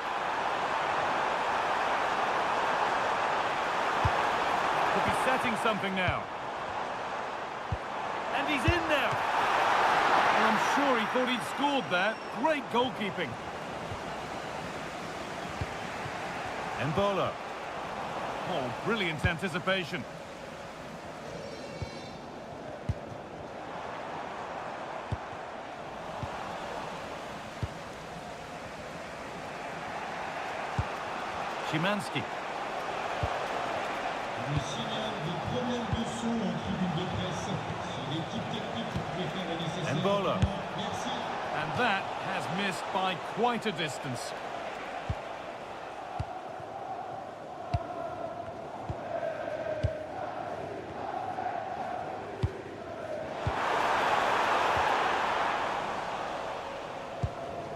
Could be setting something now. And he's in now. Well, I'm sure he thought he'd scored there. Great goalkeeping. Embolo. Oh, brilliant anticipation. Szymanski. Le signal des problèmes de son en tribune de presse. Si l'équipe technique pouvait faire le nécessaire. Embolo. Merci. And that has missed by quite a distance.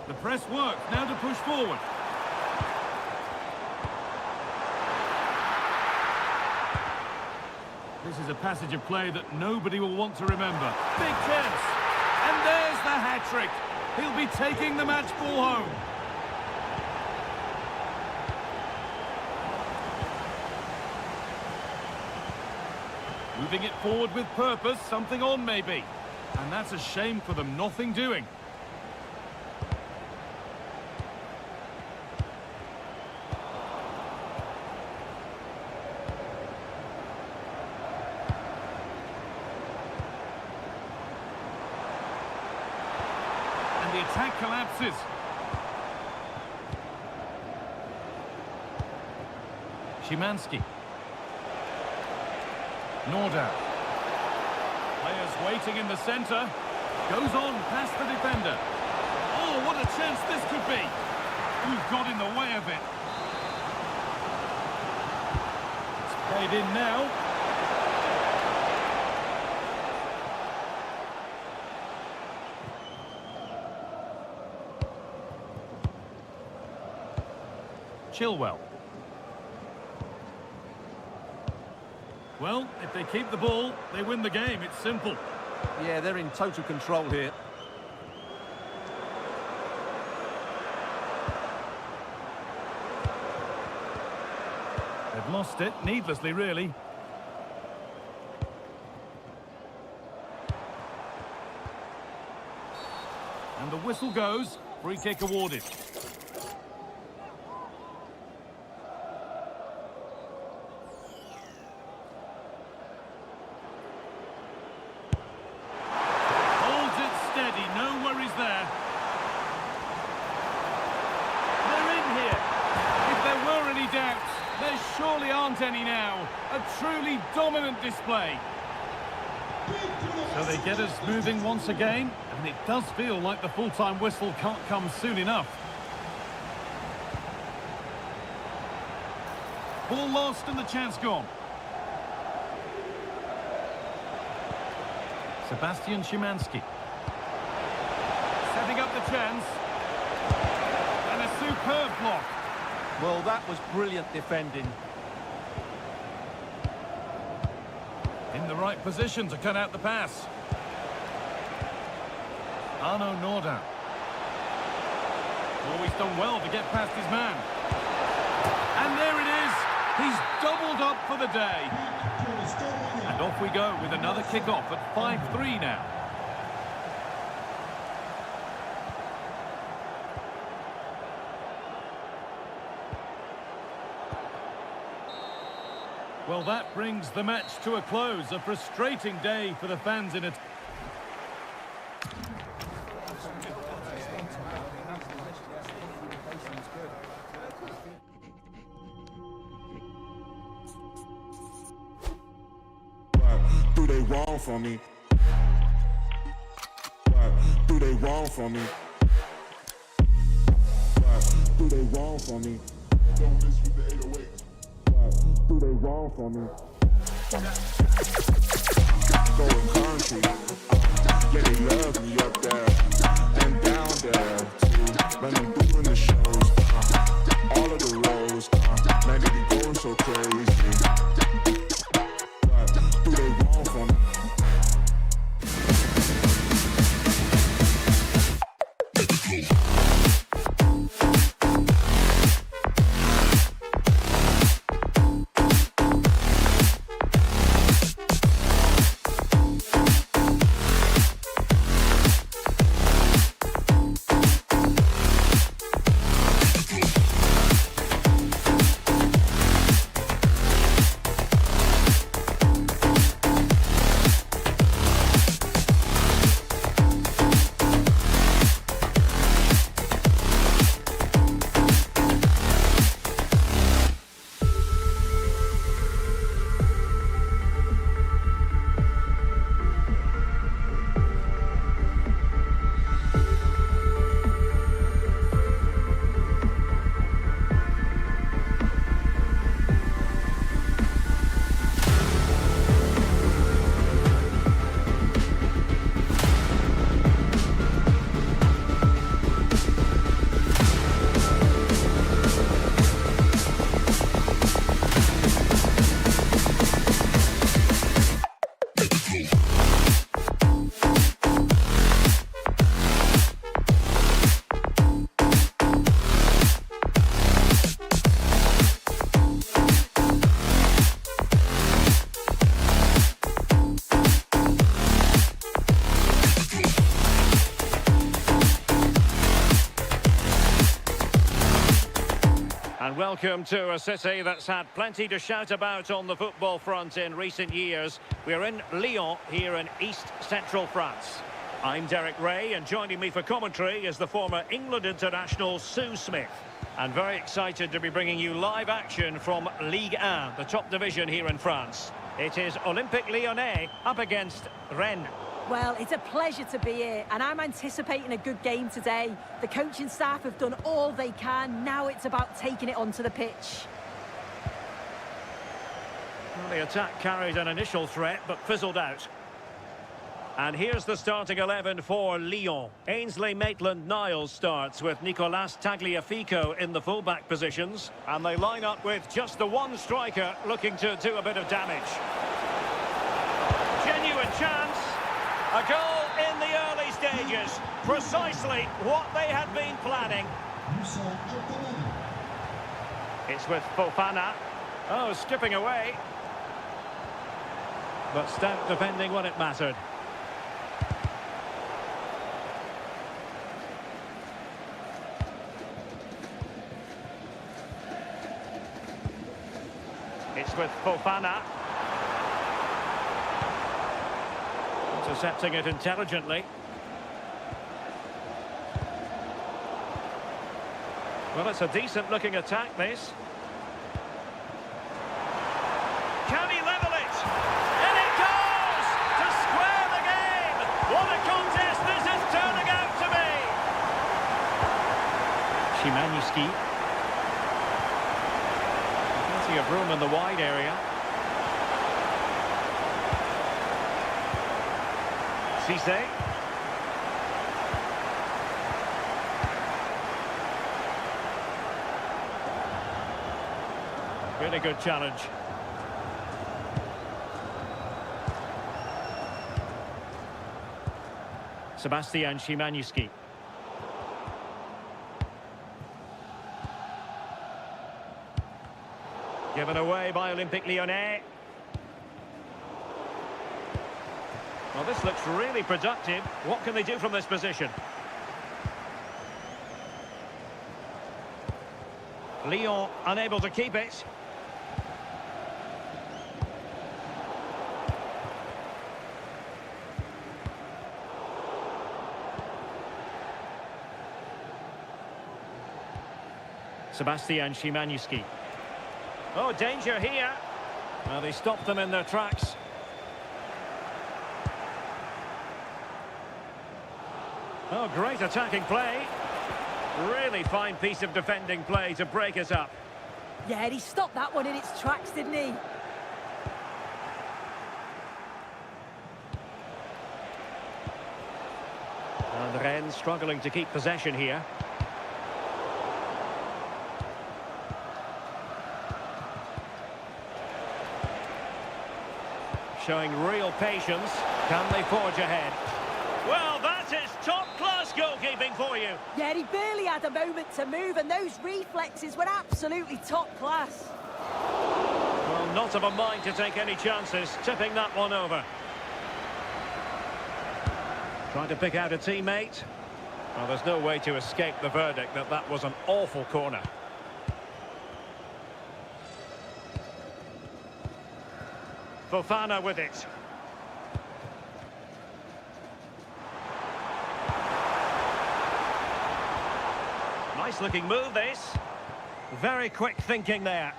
The press works, now to push forward. This is a passage of play that nobody will want to remember. Big chance! And there's the hat-trick. He'll be taking the match ball home. Moving it forward with purpose, something on maybe. And that's a shame for them, nothing doing. The attack collapses. Szymanski. Nordau. Players waiting in the centre. Goes on past the defender. Oh, what a chance this could be. Who's got in the way of it? It's played in now. Chilwell. Well, if they keep the ball, they win the game. It's simple. Yeah, they're in total control here. They've lost it, needlessly, really. And the whistle goes. Free kick awarded. There surely aren't any now. A truly dominant display. So they get us moving once again, and it does feel like the full-time whistle can't come soon enough. Ball lost and the chance gone. Sebastian Szymanski. Setting up the chance. And a superb block. Well, that was brilliant defending. In the right position to cut out the pass. Arno Norda. Always done well to get past his man. And there it is. He's doubled up for the day. And off we go with another kick-off at 5-3 now. Well, that brings the match to a close. A frustrating day for the fans in it. What do they want from me? What do they want from me? What do they want from me? Don't miss with the 808. What do they want from me? Going country, yeah, they love me up there and down there too. When I'm doing the shows, all of the roads, man, they be going so crazy. What do they want from me? And welcome to a city that's had plenty to shout about on the football front in recent years. We're in Lyon, here in East Central France. I'm Derek Ray, and joining me for commentary is the former England international Sue Smith. And very excited to be bringing you live action from Ligue 1, the top division here in France. It is Olympique Lyonnais up against Rennes. Well, it's a pleasure to be here, and I'm anticipating a good game today. The coaching staff have done all they can. Now it's about taking it onto the pitch. Well, the attack carried an initial threat, but fizzled out. And here's the starting 11 for Lyon. Ainsley Maitland-Niles starts with Nicolas Tagliafico in the fullback positions. And they line up with just the one striker looking to do a bit of damage. Genuine chance. A goal in the early stages. Precisely what they had been planning. It's with Fofana. Oh, skipping away. But stout defending when it mattered. It's with Fofana. Intercepting it intelligently. Well, it's a decent-looking attack, this. Can he level it? And it goes! To square the game! What a contest this is turning out to be! Szymański. Plenty of room in the wide area. Cisse. Really good challenge. Sebastian Szymanski. Given away by Olympique Lyonnais. Well, this looks really productive. What can they do from this position? Lyon unable to keep it. Sebastian Szymanski. Oh, danger here. Well, they stopped them in their tracks. Oh, great attacking play. Really fine piece of defending play to break us up. Yeah, he stopped that one in its tracks, didn't he? And Rennes struggling to keep possession here. Showing real patience. Can they forge ahead? Well, that is top-class goalkeeping for you. Yeah, he barely had a moment to move, and those reflexes were absolutely top class. Well, not of a mind to take any chances, tipping that one over. Trying to pick out a teammate. Well, there's no way to escape the verdict that that was an awful corner. Fofana with it. Nice looking move, this. Very quick thinking there.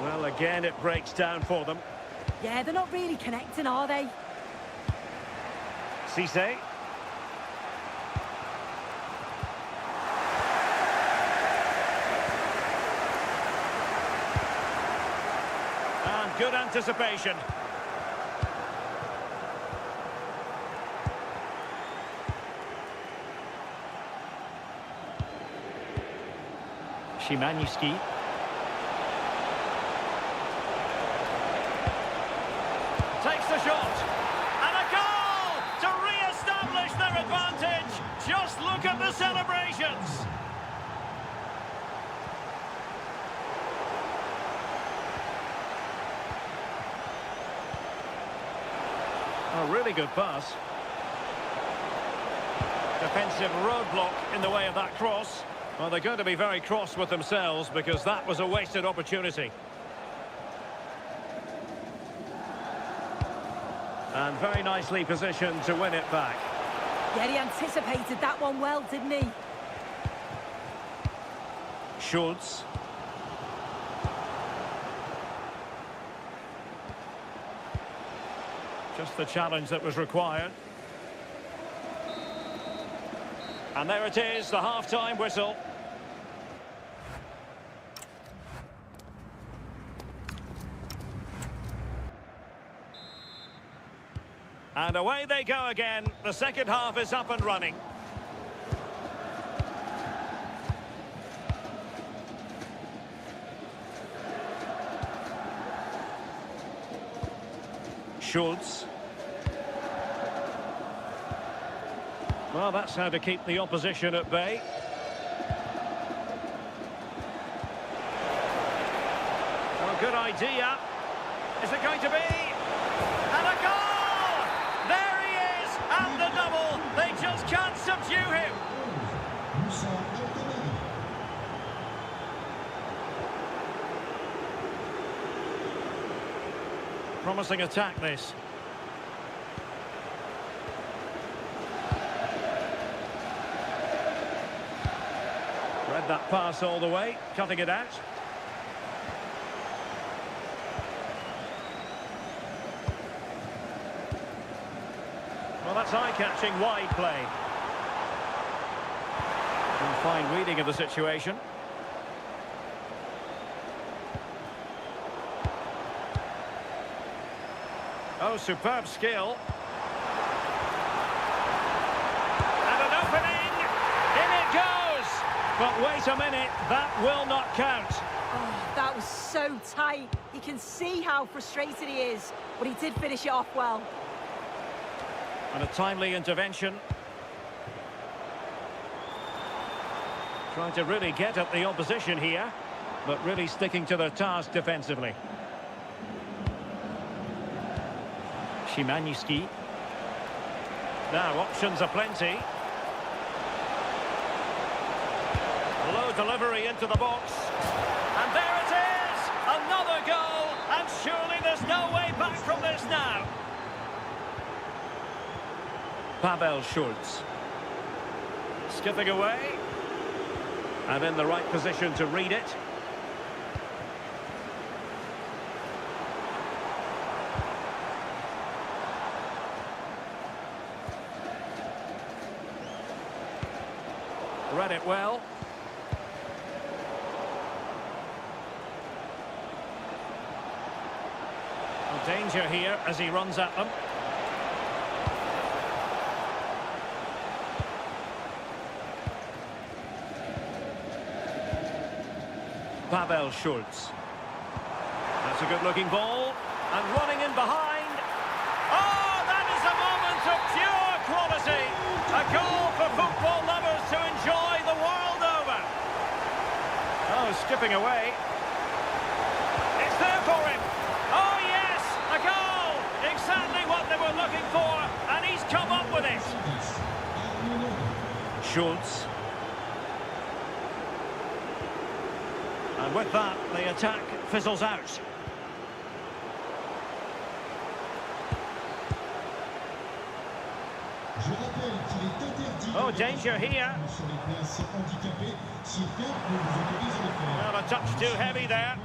Well, again, it breaks down for them. Yeah, they're not really connecting, are they? Cisse. And good anticipation. Szymanski. Takes the shot. And a goal to re-establish their advantage. Just look at the celebrations. A really good pass. Defensive roadblock in the way of that cross. Well, they're going to be very cross with themselves because that was a wasted opportunity. And very nicely positioned to win it back. Yeah, he anticipated that one well, didn't he? Schultz. Just the challenge that was required. And there it is, the half-time whistle. And away they go again. The second half is up and running. Schultz. Well, that's how to keep the opposition at bay. Well, good idea. Is it going to be? And a goal! There he is! And the double! They just can't subdue him! Promising attack, this. Read that pass all the way, cutting it out. Well, that's eye-catching wide play. And fine reading of the situation. Oh, superb skill. And an opening. In it goes. But wait a minute, that will not count. Oh, that was so tight. You can see how frustrated he is, but he did finish it off well. And a timely intervention. Trying to really get at the opposition here, but really sticking to their task defensively. Szymański. Now options are plenty. Low delivery into the box. And there it is! Another goal! And surely there's no way back from this now. Pavel Schulz. Skipping away. And in the right position to read it. Read it well. Danger here as he runs at them. Pavel Schulz. That's a good-looking ball. And running in behind. Oh, that is a moment of pure quality. A goal for football lovers to enjoy the world over. Oh, skipping away. It's there for him. Oh, yes, a goal. Exactly what they were looking for, and he's come up with it. Schulz. And with that, the attack fizzles out. Oh, danger here. Well, a touch too heavy there.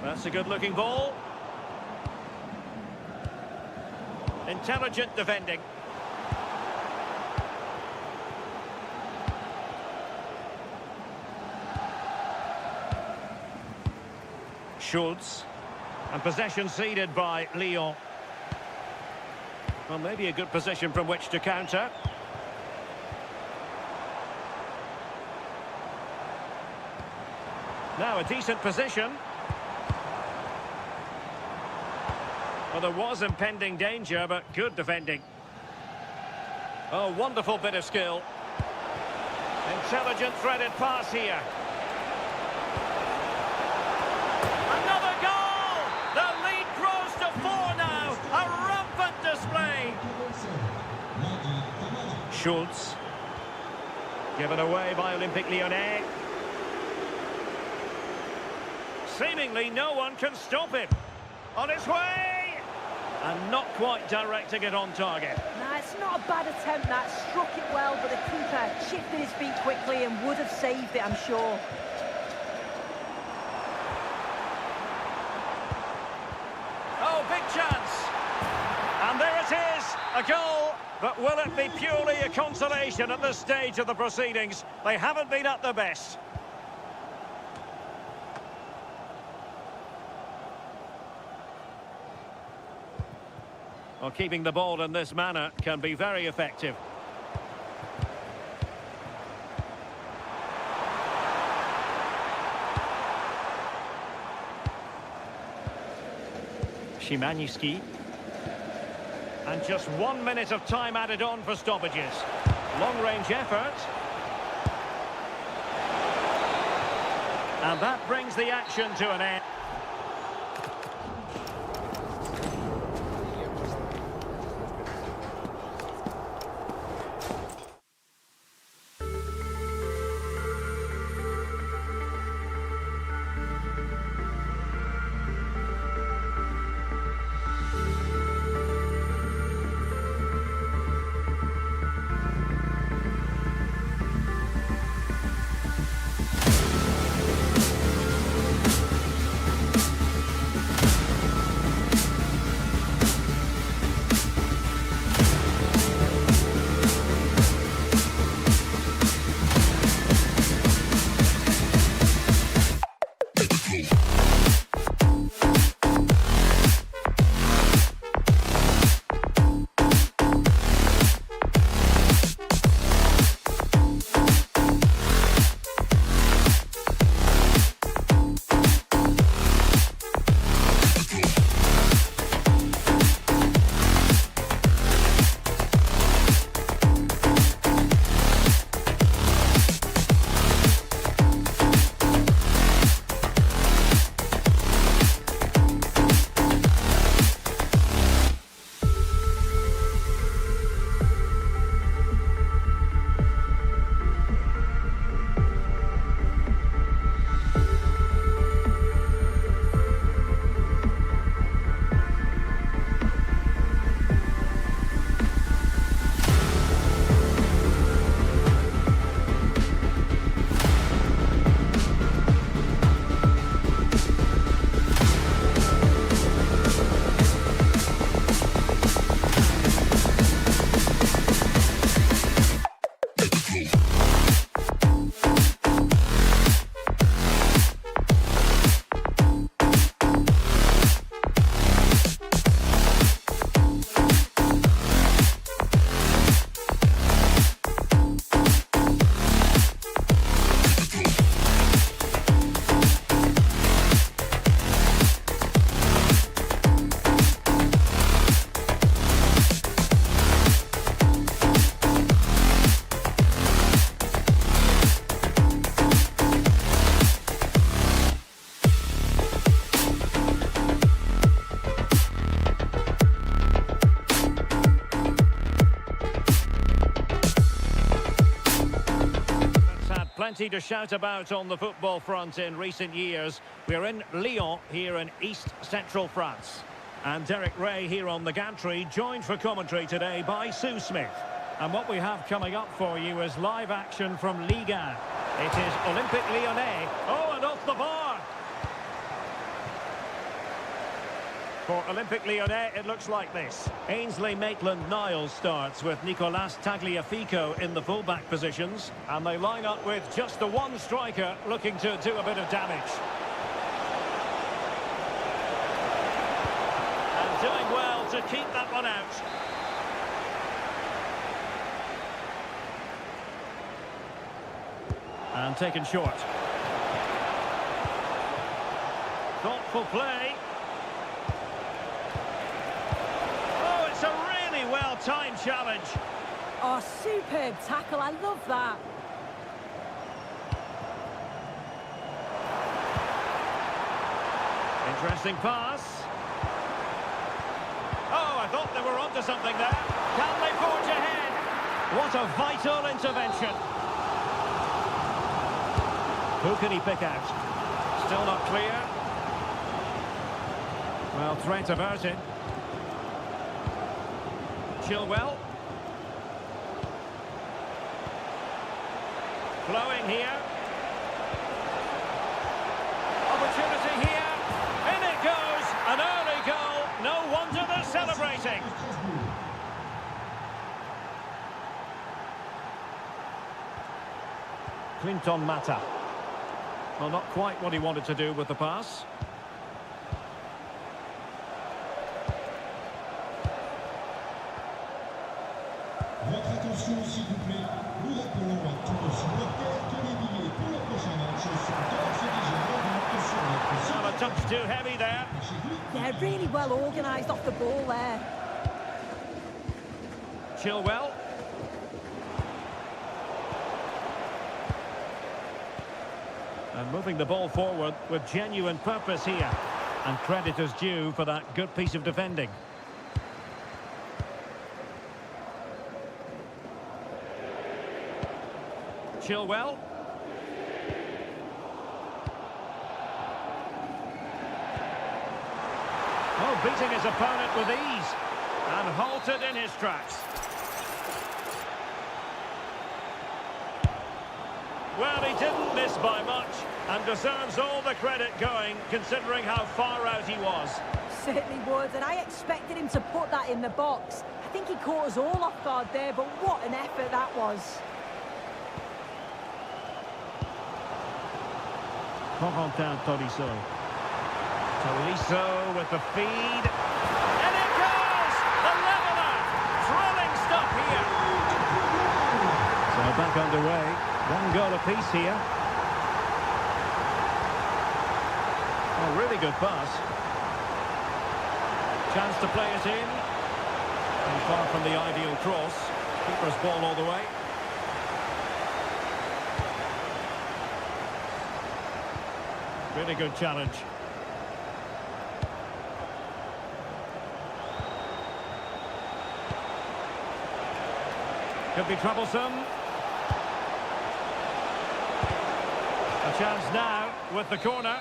That's a good-looking ball. Intelligent defending. Schulz. And possession ceded by Lyon. Well, maybe a good position from which to counter. Now a decent position. Well, there was impending danger, but good defending. Oh, wonderful bit of skill. Intelligent threaded pass here. Another goal! The lead grows to 4 now. A rampant display. Schulz. Given away by Olympique Lyonnais. Seemingly no one can stop him. On its way! And not quite directing it on target. Nah, it's not a bad attempt, that. Struck it well, but the keeper shifted his feet quickly and would have saved it, I'm sure. Oh, big chance. And there it is, a goal. But will it be purely a consolation at this stage of the proceedings? They haven't been at their best. Well, keeping the ball in this manner can be very effective. Szymański. And just 1 minute of time added on for stoppages. Long-range effort. And that brings the action to an end. plenty to shout about on the football front in recent years. We're in Lyon, here in East Central France. And Derek Ray here on the gantry, joined for commentary today by Sue Smith. And what we have coming up for you is live action from Ligue 1. It is Olympique Lyonnais. Oh, and off the bar! For Olympique Lyonnais, it looks like this. Ainsley Maitland-Niles starts with Nicolas Tagliafico in the fullback positions. And they line up with just the one striker looking to do a bit of damage. And doing well to keep that one out. And taken short. Thoughtful play. Oh, it's a really well-timed challenge. Oh, superb tackle. I love that. Interesting pass. Oh, I thought they were onto something there. Can they forge ahead? What a vital intervention. Who can he pick out? Still not clear. Well, threat averted. Chilwell. Flowing here. Opportunity here. In it goes. An early goal. No wonder they're celebrating. Clinton Mata. Well, not quite what he wanted to do with the pass. Votre attention s'il vous plaît, nous rappelons à tous nos supporters que les billets pour le prochain match sont d'ores et déjà vendus sur notre site. Not a touch too heavy there. Yeah, really well organised off the ball there. Chilwell. And moving the ball forward with genuine purpose here. And credit is due for that good piece of defending. Chilwell. Oh, beating his opponent with ease. And halted in his tracks. Well, he didn't miss by much and deserves all the credit going, considering how far out he was. Certainly would, and I expected him to put that in the box. I think he caught us all off guard there, but what an effort that was. Corentin Tolisso. Tolisso with the feed. And it goes! The leveller! Thrilling stuff here. So back underway. One goal apiece here. Oh, really good pass. Chance to play it in. And far from the ideal cross. Keeper's ball all the way. Really good challenge. Could be troublesome. A chance now with the corner.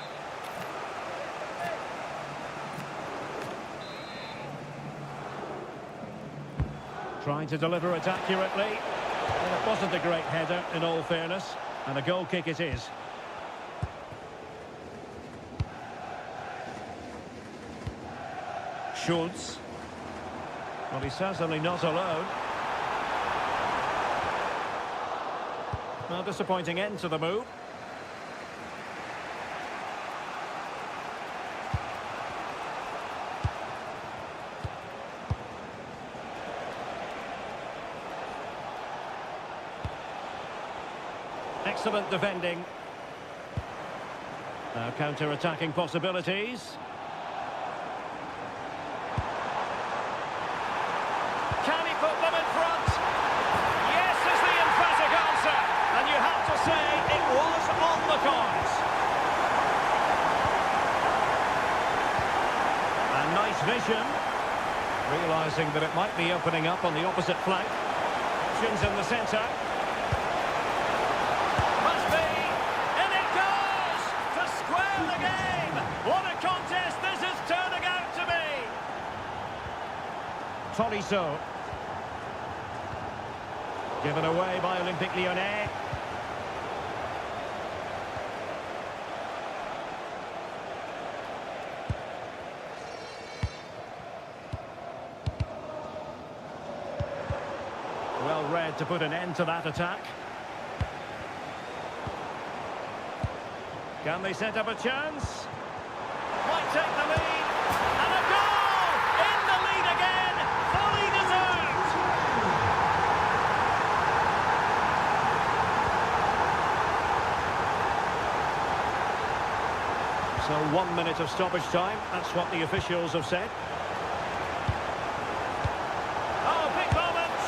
Trying to deliver it accurately. Well, it wasn't a great header, in all fairness. And a goal kick it is. Schultz. Well, he's certainly not alone. Well, disappointing end to the move. Excellent defending. Now counter-attacking possibilities. Can he put them in front? Yes is the emphatic answer. And you have to say it was on the cards. And nice vision. Realising that it might be opening up on the opposite flank. Options in the centre. Must be. Tolisso. Given away by Olympique Lyonnais. Well read to put an end to that attack. Can they set up a chance? Might take the lead. And a goal! In the lead again! Fully deserved! So 1 minute of stoppage time. That's what the officials have said. Oh, big moment!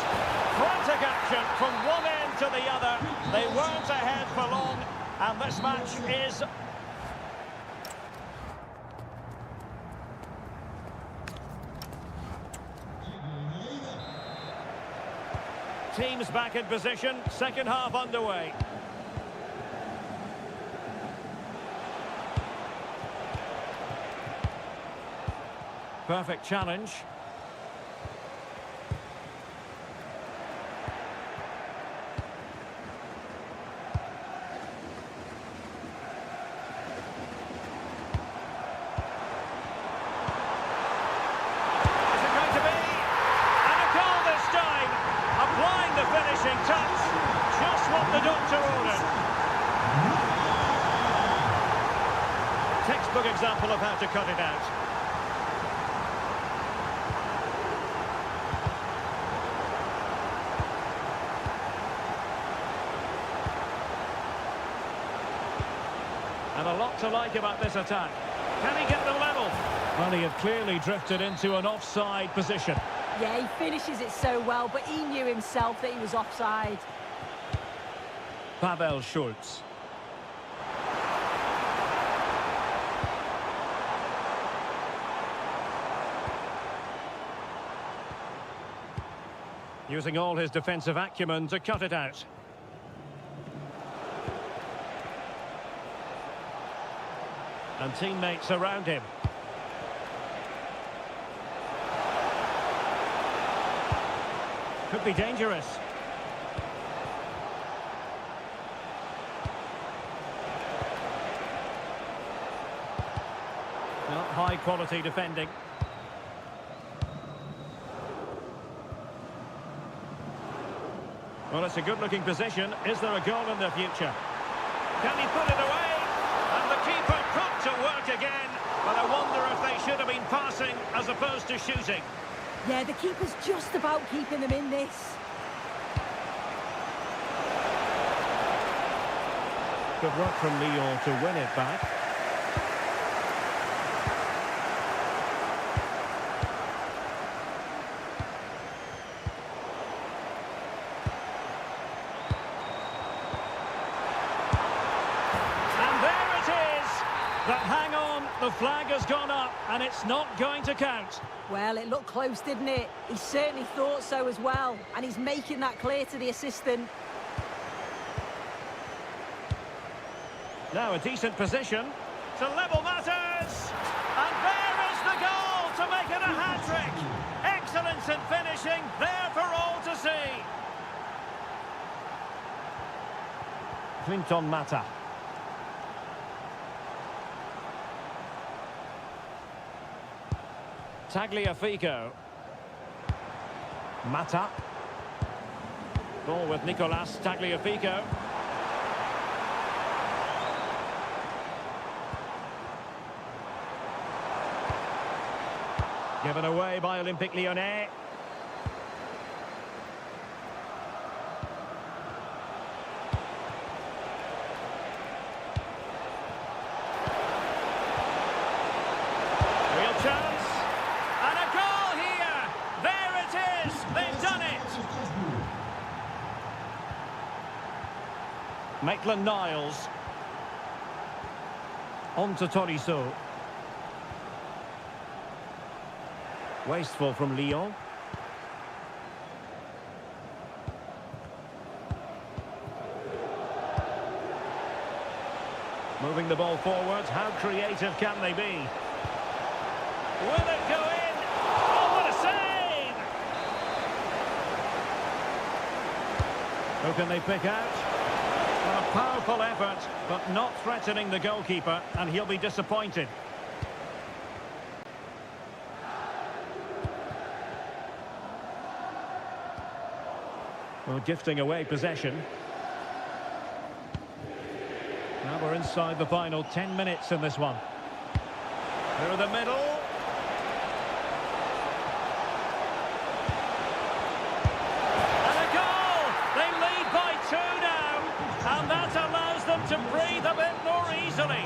Frantic action from one end to the other. They weren't ahead for long. And this match is... Teams back in position, second half underway. Perfect challenge. Touch, just what the doctor ordered. Textbook example of how to cut it out. And a lot to like about this attack. Can he get the level? Well, he had clearly drifted into an offside position. Yeah, he finishes it so well, but he knew himself that he was offside. Pavel Schultz. Using all his defensive acumen to cut it out. And teammates around him. Could be dangerous. Not high quality defending. Well, it's a good looking position. Is there a goal in the future? Can he put it away? And the keeper put to work again. But I wonder if they should have been passing as opposed to shooting. Yeah, the keeper's just about keeping them in this. Good work from Lyon to win it back. And there it is! But hang on, the flag has gone up and it's not going to count. Well, it looked close, didn't it? He certainly thought so as well. And he's making that clear to the assistant. Now a decent position to level matters. And there is the goal to make it a hat-trick. Excellence in finishing, there for all to see. Clinton Mata. Tagliafico. Mata. Ball with Nicolas Tagliafico. Given away by Olympique Lyonnais. Real chance. And a goal here. There it is. They've done it. Maitland-Niles. On to Tolisso. Wasteful from Lyon. Moving the ball forward. How creative can they be? Will it go in? Oh, what a save! Who can they pick out? Well, a powerful effort, but not threatening the goalkeeper, and he'll be disappointed. Well, gifting away possession. Now we're inside the final 10 minutes in this one. Through the middle. And a goal! They lead by 2 now. And that allows them to breathe a bit more easily.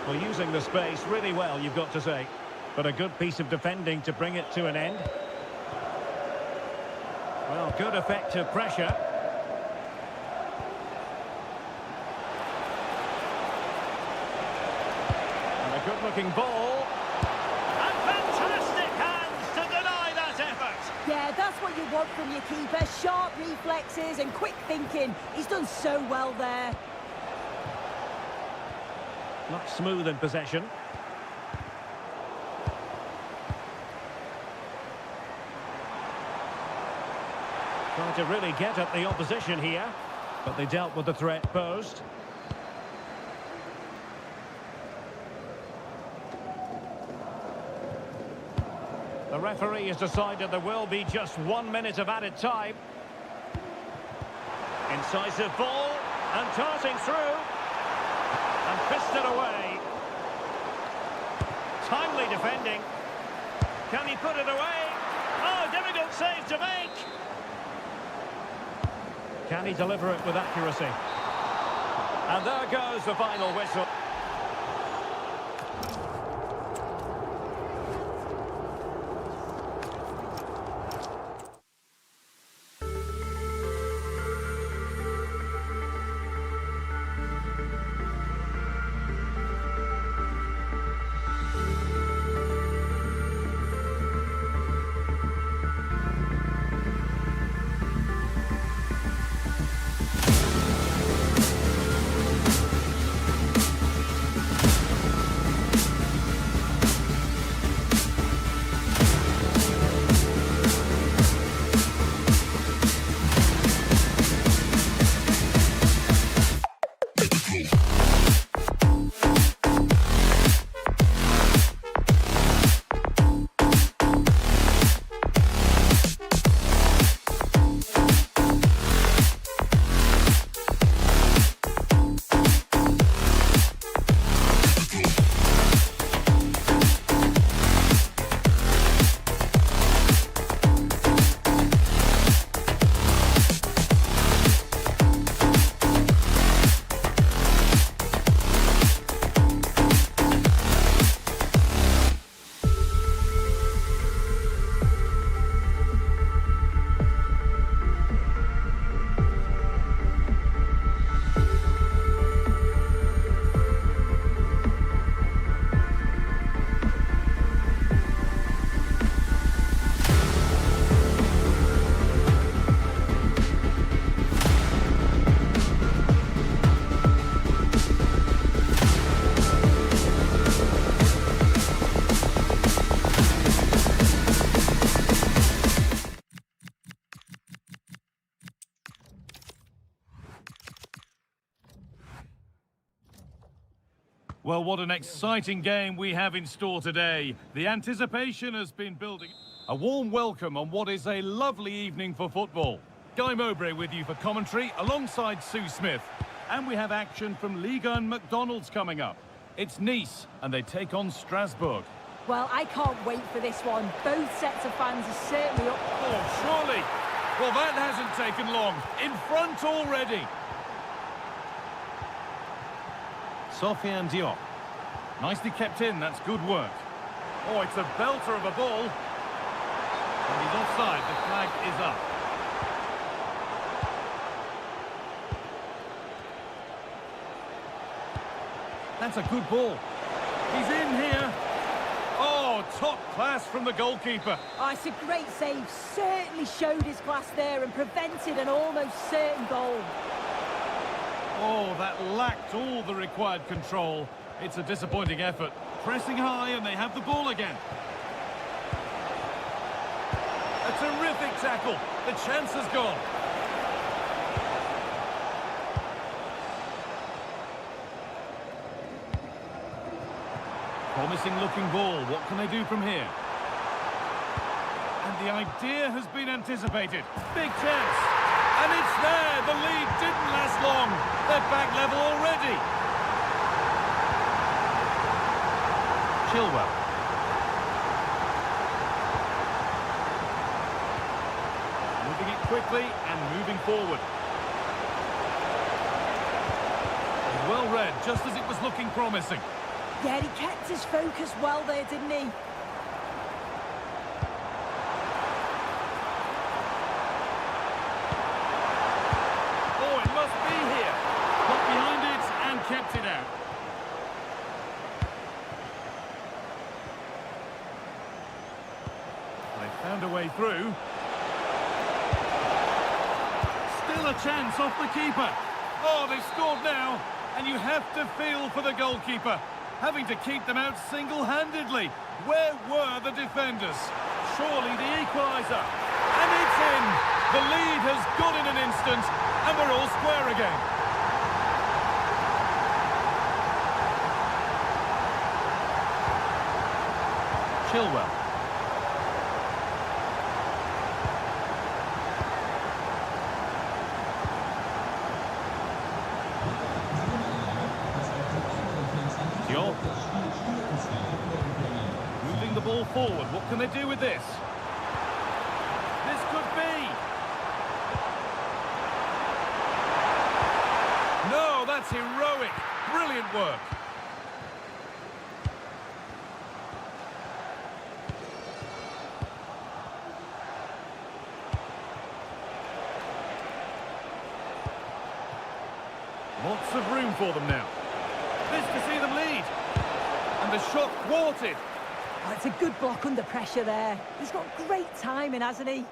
Well, using the space really well, you've got to say. But a good piece of defending to bring it to an end. Well, good effective pressure. And a good-looking ball. And fantastic hands to deny that effort. Yeah, that's what you want from your keeper. Sharp reflexes and quick thinking. He's done so well there. Not smooth in possession. Trying to really get at the opposition here, but they dealt with the threat posed. The referee has decided there will be just 1 minute of added time. Incisive ball, and darting through, and fisted away. Timely defending. Can he put it away? Oh, difficult save to make. Can he deliver it with accuracy? And there goes the final whistle. Well, what an exciting game we have in store today. The anticipation has been building. A warm welcome on what is a lovely evening for football. Guy Mowbray with you for commentary alongside Sue Smith. And we have action from Liga and McDonald's coming up. It's Nice and they take on Strasbourg. Well, I can't wait for this one. Both sets of fans are certainly up. Oh, surely. Well, that hasn't taken long. In front already. Sofiane Diop. Nicely kept in, that's good work. Oh, it's a belter of a ball. And he's offside, the flag is up. That's a good ball. He's in here. Oh, top class from the goalkeeper. Oh, it's a great save. Certainly showed his class there and prevented an almost certain goal. Oh, that lacked all the required control. It's a disappointing effort. Pressing high and they have the ball again. Terrific tackle. The chance has gone. Promising looking ball. What can they do from here? And the idea has been anticipated. Big chance. And it's there. The lead didn't last long. They're back level already. Chilwell. Moving it quickly and moving forward. Well read, just as it was looking promising. Yeah, he kept his focus well there, didn't he? Oh, it must be here. Got behind it and kept it out. They found a way through. Still a chance off the keeper. Oh, they've scored now. And you have to feel for the goalkeeper, having to keep them out single-handedly. Where were the defenders? Surely the equaliser. And it's in. The lead has gone in an instant, and we're all square again. Chilwell. Moving the ball forward. What can they do with this? This could be. No, that's heroic. Brilliant work. Lots of room for them now. This to see them lead. And the shot thwarted. Oh, it's a good block under pressure there. He's got great timing, hasn't he?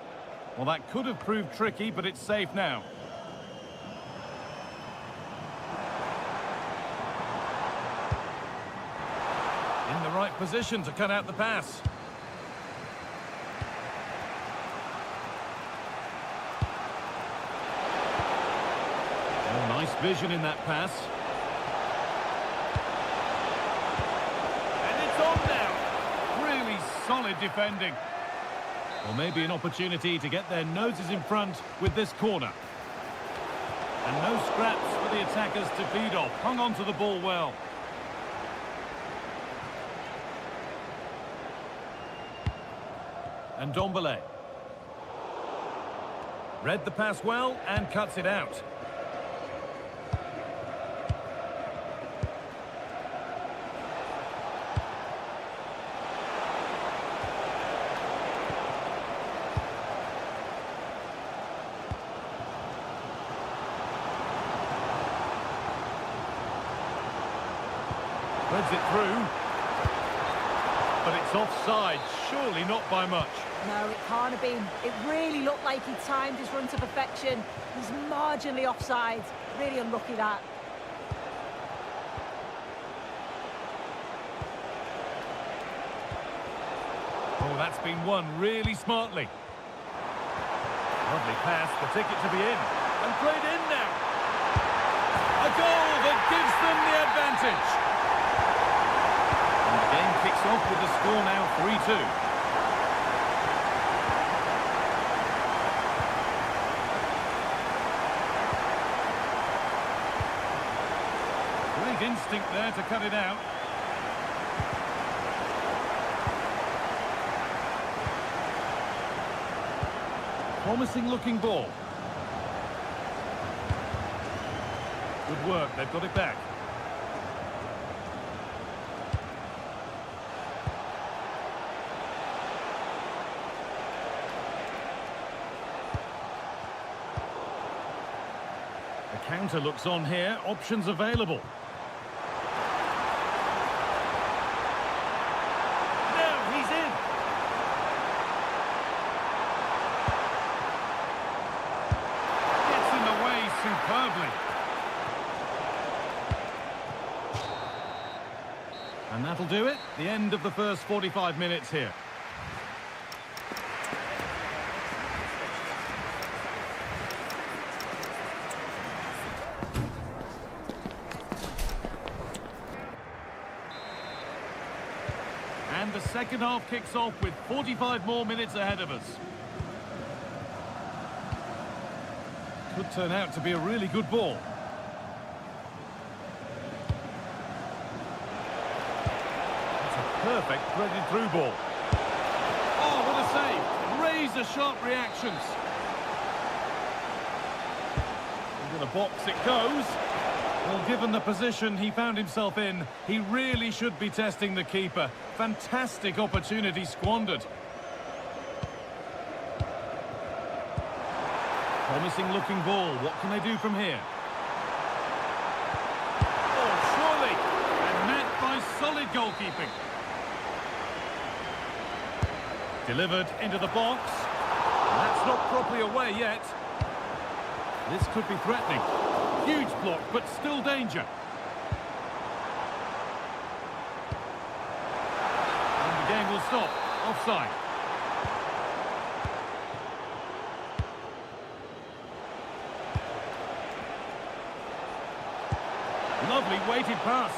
Well, that could have proved tricky, but it's safe now. In the right position to cut out the pass. Oh, nice vision in that pass. Solid defending. Or maybe an opportunity to get their noses in front with this corner. And no scraps for the attackers to feed off. Hung on to the ball well. And Ndombele. Read the pass well and cuts it out. Threads it through, but it's offside, surely not by much. No, it can't have been. It really looked like he timed his run to perfection. He's marginally offside. Really unlucky that. Oh, that's been won really smartly. Lovely pass, the ticket to be in. And played in now. A goal that gives them the advantage. And the game kicks off with the score now 3-2. Great instinct there to cut it out. Promising looking ball. Good work, they've got it back. The counter looks on here, options available. Now he's in. Gets in the way superbly. And that'll do it. The end of the first 45 minutes here. And the second half kicks off with 45 more minutes ahead of us. Could turn out to be a really good ball. It's a perfect threaded through ball. Oh, what a save! Razor-sharp reactions. Into the box it goes. Well, given the position he found himself in, he really should be testing the keeper. Fantastic opportunity squandered. Promising looking ball. What can they do from here? Oh, surely! And met by solid goalkeeping. Delivered into the box. And that's not properly away yet. This could be threatening. Huge block, but still danger. And the game will stop. Offside. Lovely weighted pass.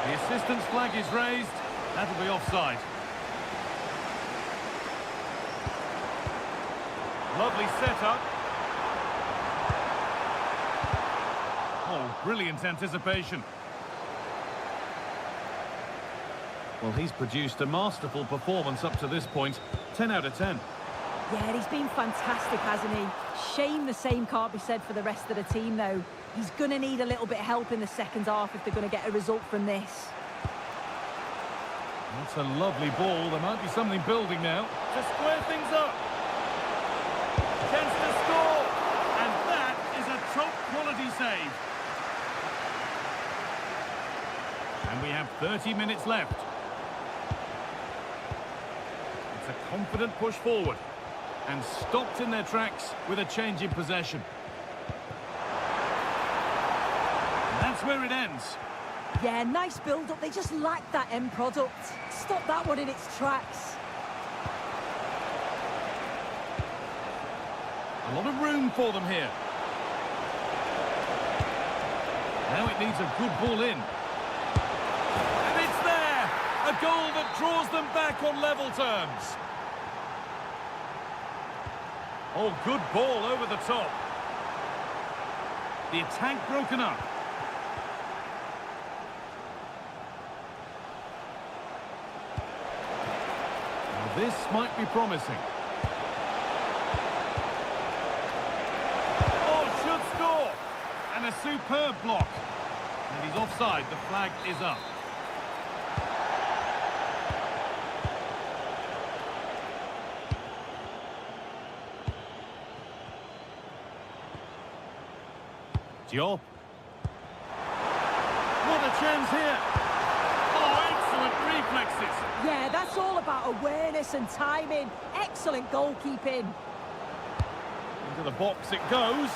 The assistant's flag is raised. That'll be offside. Lovely setup. Oh, brilliant anticipation. Well, he's produced a masterful performance up to this point. 10 out of 10. Yeah, he's been fantastic, hasn't he? Shame the same can't be said for the rest of the team, though. He's going to need a little bit of help in the second half if they're going to get a result from this. That's a lovely ball. There might be something building now to square things up. Chance to score. And that is a top-quality save. And we have 30 minutes left. It's a confident push forward. And stopped in their tracks with a change in possession. And that's where it ends. Yeah, nice build-up. They just lack that end product. Stop that one in its tracks. A lot of room for them here. Now it needs a good ball in. And it's there! A goal that draws them back on level terms. Oh, good ball over the top. The attack broken up. Now this might be promising. Oh, should score! And a superb block. And he's offside. The flag is up. Diop. What a chance here. Oh, excellent reflexes. Yeah, that's all about awareness and timing. Excellent goalkeeping. Into the box it goes.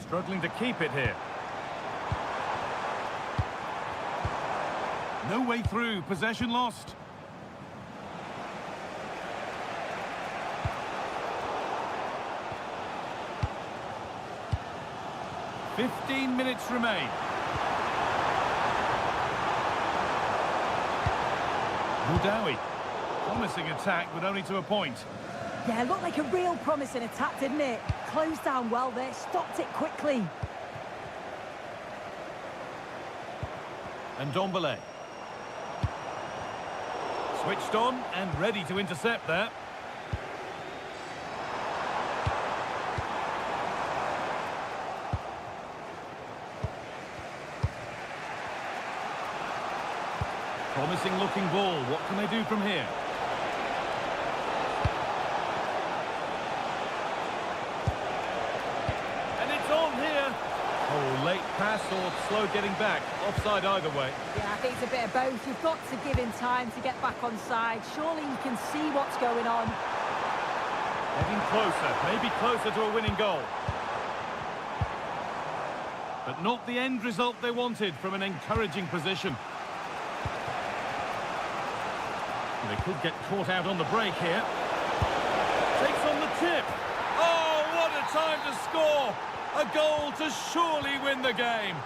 Struggling to keep it here. No way through, possession lost. "15 minutes remain. Mudawi. Promising attack, but only to a point. Yeah, looked like a real promising attack, didn't it? Closed down well there, stopped it quickly. And Ndombele. Switched on and ready to intercept there. Promising looking ball. What can they do from here? And it's on here. Oh, late pass or slow getting back. Offside either way. Yeah, I think it's a bit of both. You've got to give him time to get back on side. Surely you can see what's going on. Getting closer, maybe closer to a winning goal. But not the end result they wanted from an encouraging position. They could get caught out on the break here. Takes on the tip. Oh, what a time to score! A goal to surely win the game.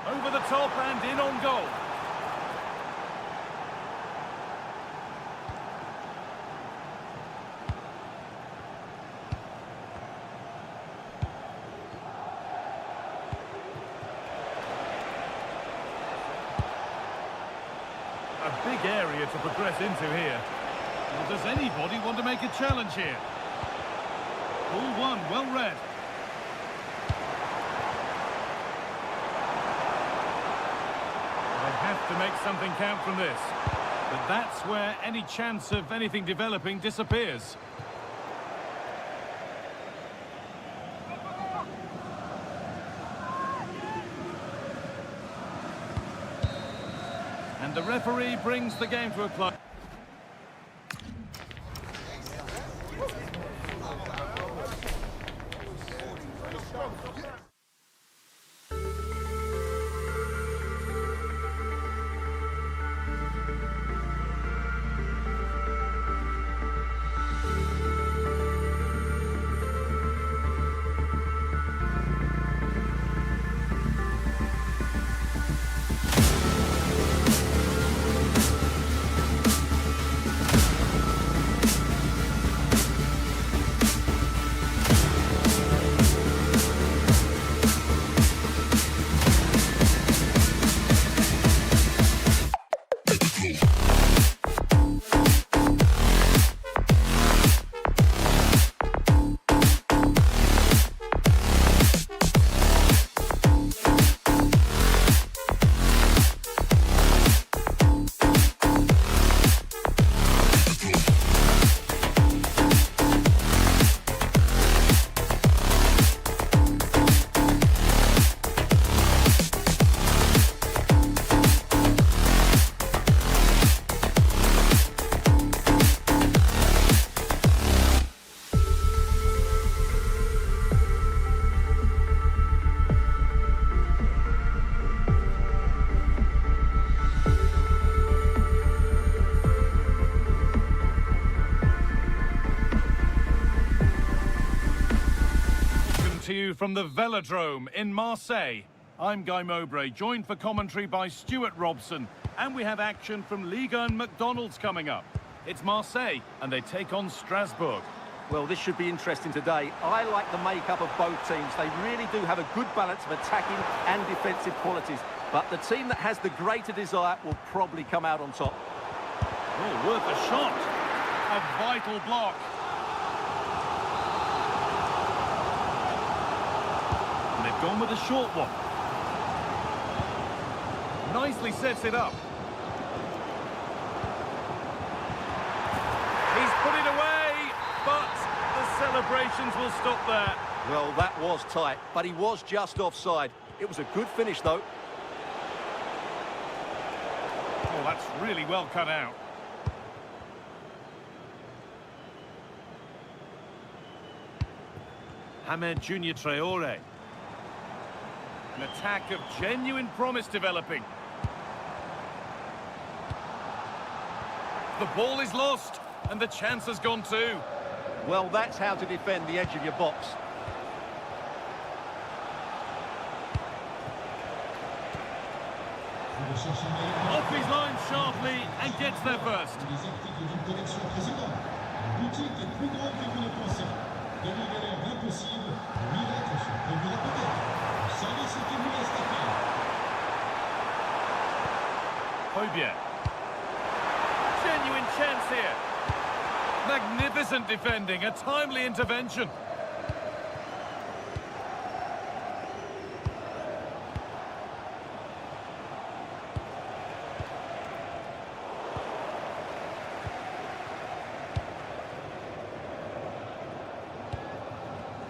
Over the top and in on goal. A big area to progress into here. Well, does anybody want to make a challenge here? Ball one, well read. They have to make something count from this. But that's where any chance of anything developing disappears. And the referee brings the game to a close. To you from the Velodrome in Marseille. I'm Guy Mowbray, joined for commentary by Stuart Robson, and we have action from Liga and McDonald's coming up. It's Marseille, and they take on Strasbourg. Well, this should be interesting today. I like the makeup of both teams. They really do have a good balance of attacking and defensive qualities, but the team that has the greater desire will probably come out on top. Oh, worth a shot. A vital block. And they've gone with a short one. Nicely sets it up. He's put it away, but the celebrations will stop there. Well, that was tight, but he was just offside. It was a good finish, though. Oh, that's really well cut out. Hamed Junior Traore. An attack of genuine promise developing. The ball is lost, and the chance has gone too. Well, that's how to defend the edge of your box. Off his line sharply and gets there first. Les articles d'une collection précédente. La boutique est plus grande que vous ne pensez. Comme il a l'air impossible, le miracle se produira peut-être. Vous savez ce qu'il vous reste à faire. Hobia. Genuine chance here. Magnificent defending, a timely intervention.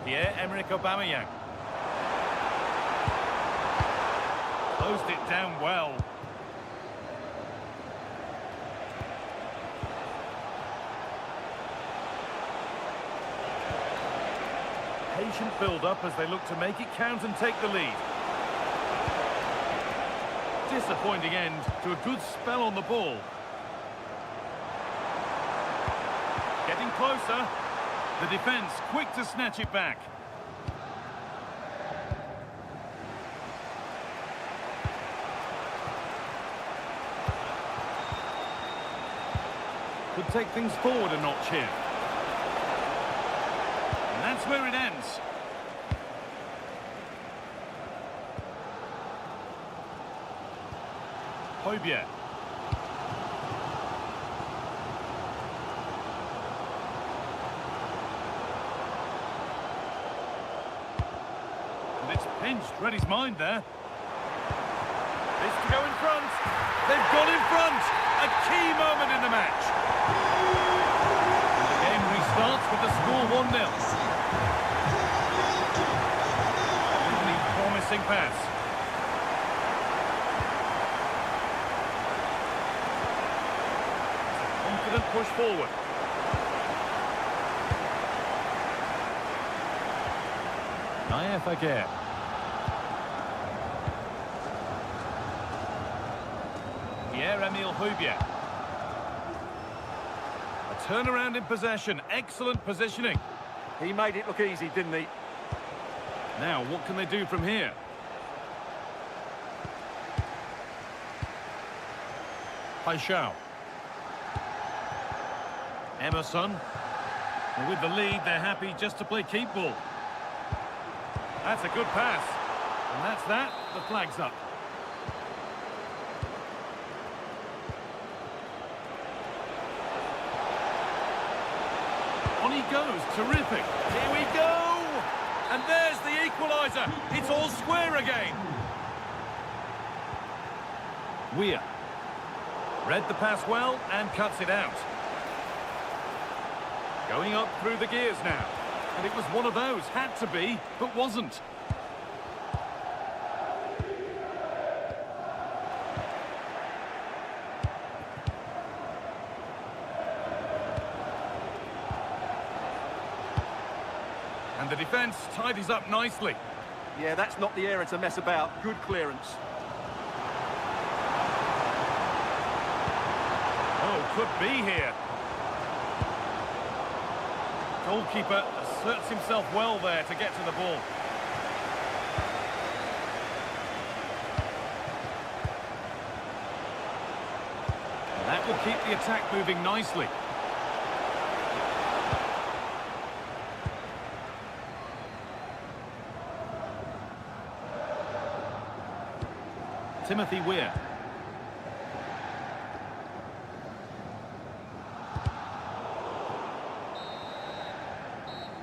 Pierre-Emerick Aubameyang. Closed it down well. Patient build-up as they look to make it count and take the lead. Disappointing end to a good spell on the ball. closer. The defence quick to snatch it back. Could take things forward a notch here. And that's where it ends. Hojbjerg. And it's pinched, read his mind there. This to go in front. They've gone in front. A key moment in the match. And the game restarts with the score 1-0. Really promising pass. Confident push forward. Naif again. Pierre-Emile Hojbjerg. A turnaround in possession. Excellent positioning. He made it look easy, didn't he? Now, what can they do from here? Paixão. Emerson. And with the lead, they're happy just to play keep ball. That's a good pass. And that's that. The flag's up. On he goes. Terrific. Here we go. And there's the equaliser. It's all square again. Weir. Read the pass well and cuts it out. Going up through the gears now. And it was one of those. Had to be, but wasn't. And the defence tidies up nicely. Yeah, that's not the area to mess about. Good clearance. Oh, could be here. Goalkeeper asserts himself well there to get to the ball. And that will keep the attack moving nicely. Timothy Weir.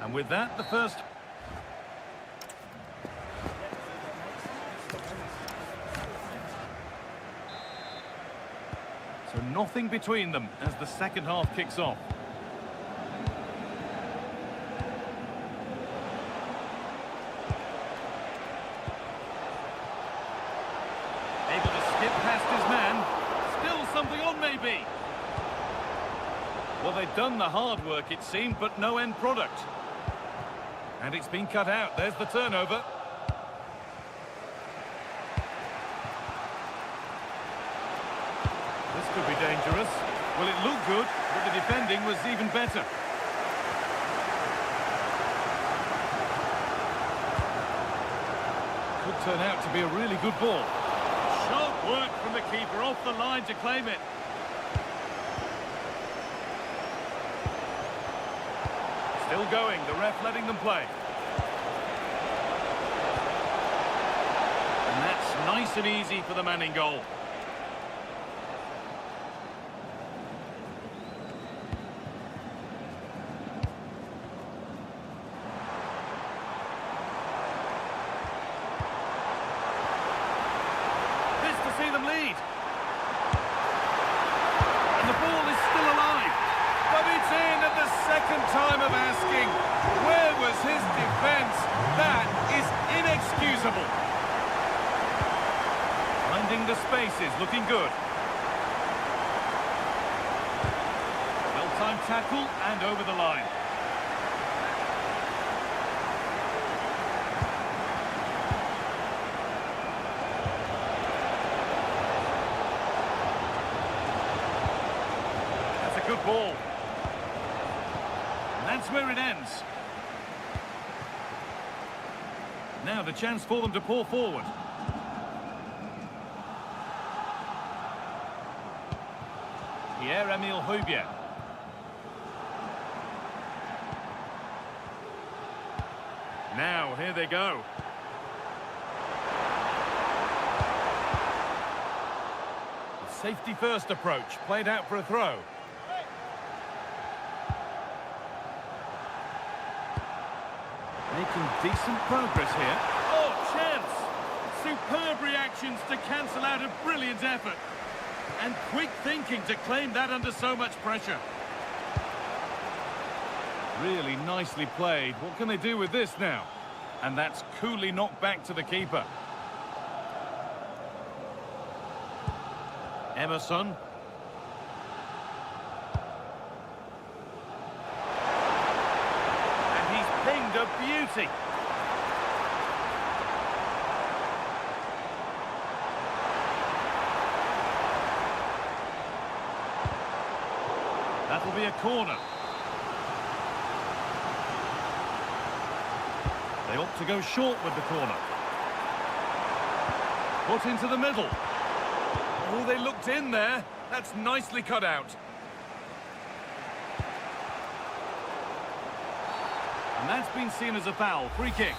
And with that, the first... So nothing between them as the second half kicks off. Able to skip past his man. Still something on, maybe. Well, they've done the hard work, it seemed, but no end product. And it's been cut out. There's the turnover. This could be dangerous. Well, it looked good, but the defending was even better. Could turn out to be a really good ball. Sharp work from the keeper off the line to claim it. Still going, the ref letting them play. And that's nice and easy for the man in goal. This to see them lead. And the ball is still alive. But it's in at the second time of asking. Where was his defence? That is inexcusable. Finding the spaces, looking good. Well-timed tackle and over the line. That's a good ball. That's where it ends. Now the chance for them to pour forward. Pierre-Emile Højbjerg. Now, here they go. The safety-first approach, played out for a throw. Making decent progress here. Oh, chance! Superb reactions to cancel out a brilliant effort. And quick thinking to claim that under so much pressure. Really nicely played. What can they do with this now? And that's coolly knocked back to the keeper. Emerson. And he's pinged a beauty. That'll be a corner. They opt to go short with the corner. Put into the middle. Oh, they looked in there. That's nicely cut out. And that's been seen as a foul. Free kick.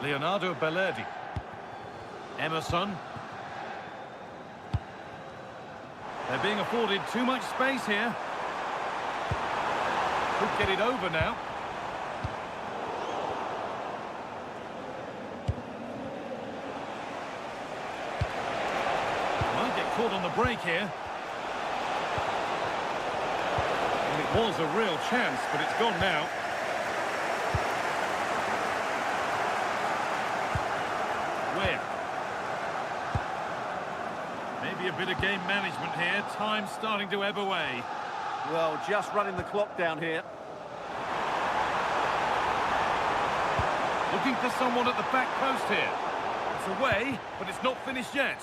Leonardo Bellerdi. Emerson. They're being afforded too much space here. Could get it over now. Might get caught on the break here. And it was a real chance, but it's gone now. Webb. Maybe a bit of game management here. Time starting to ebb away. Well, just running the clock down here. Looking for someone at the back post here. It's away, but it's not finished yet.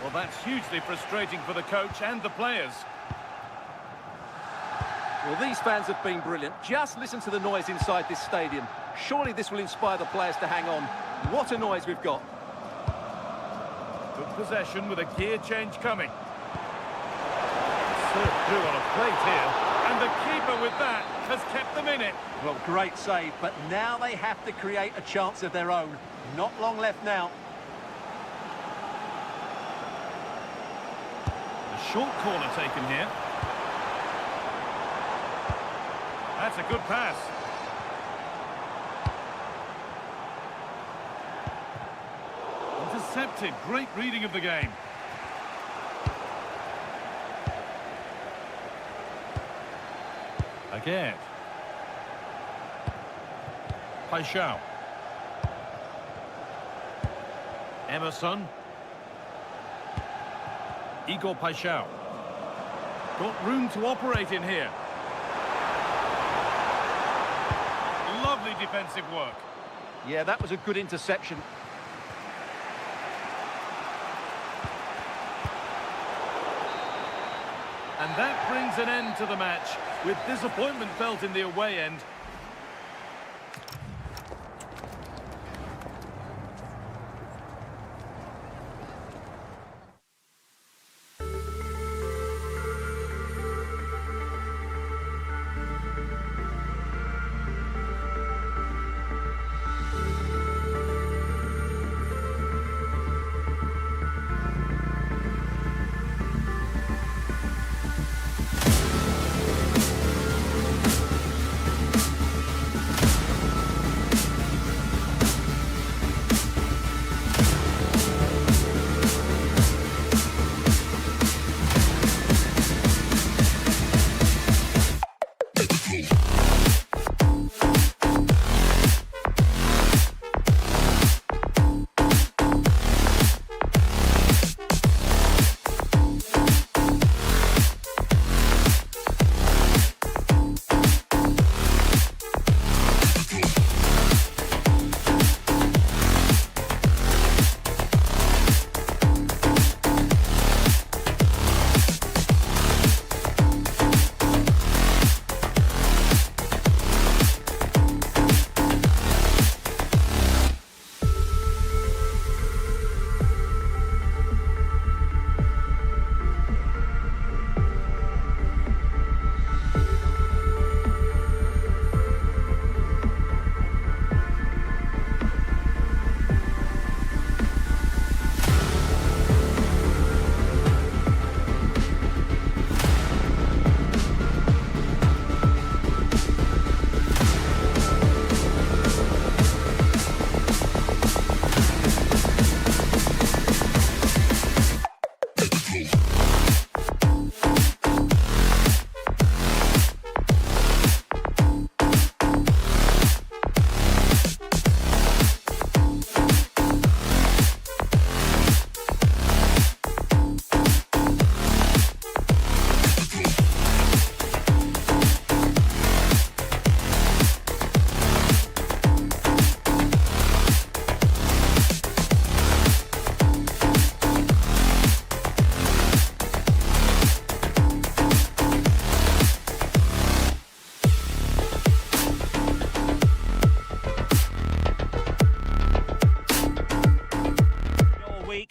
Well, that's hugely frustrating for the coach and the players. Well, these fans have been brilliant. Just listen to the noise inside this stadium. Surely this will inspire the players to hang on. What a noise we've got. Good possession with a gear change coming. Served through on a plate here. And the keeper with that has kept them in it. Well, great save, but now they have to create a chance of their own. Not long left now. A short corner taken here. That's a good pass. Intercepted. Great reading of the game. Again. Paixão. Emerson. Igor Paixão. Got room to operate in here. Lovely defensive work. Yeah, that was a good interception. And that brings an end to the match, with disappointment felt in the away end.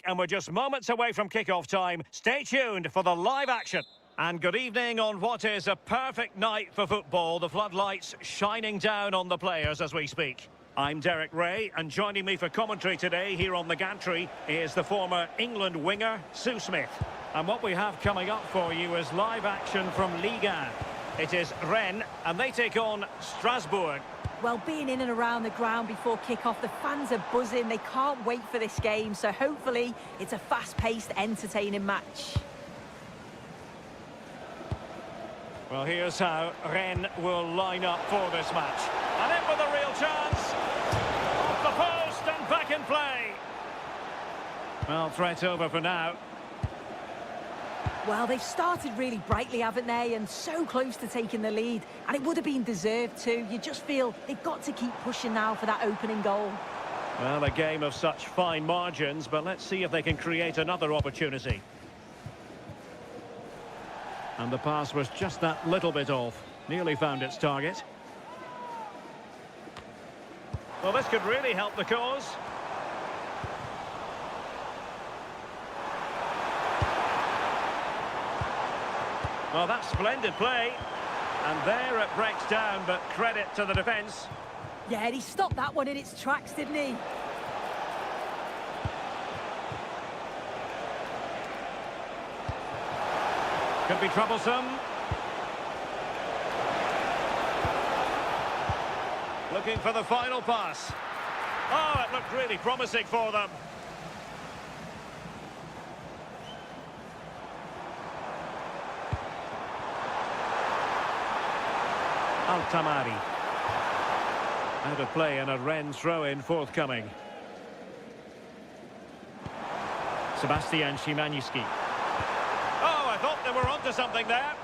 and we're just moments away from kick-off time. Stay tuned for the live action. And good evening on what is a perfect night for football. The floodlights shining down on the players as we speak. I'm Derek Ray, and joining me for commentary today here on the gantry is the former England winger, Sue Smith. And what we have coming up for you is live action from Ligue 1. It is Rennes, and they take on Strasbourg. Well, being in and around the ground before kick-off, the fans are buzzing. They can't wait for this game, so hopefully it's a fast-paced, entertaining match. Well, here's how Rennes will line up for this match. And in with a real chance. Off the post and back in play. Well, threat over for now. Well, they've started really brightly, haven't they? And so close to taking the lead. And it would have been deserved too. You just feel they've got to keep pushing now for that opening goal. Well, a game of such fine margins, but let's see if they can create another opportunity. And the pass was just that little bit off. Nearly found its target. Well, this could really help the cause. Well, that's splendid play. And there it breaks down, but credit to the defence. Yeah, and he stopped that one in its tracks, didn't he? Could be troublesome. Looking for the final pass. Oh, it looked really promising for them. Altamari. Out of play and a Rennes throw-in forthcoming. Sebastian Szymanski. Oh, I thought they were onto something there.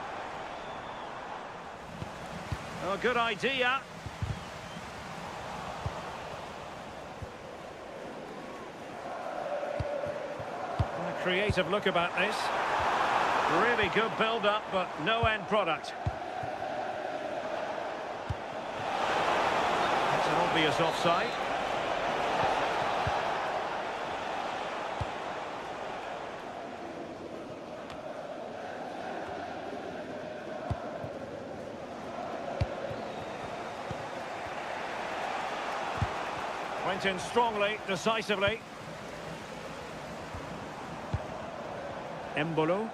Oh, good idea. A creative look about this. Really good build-up, but no end product. It's an obvious offside. Went in strongly, decisively. Embolo.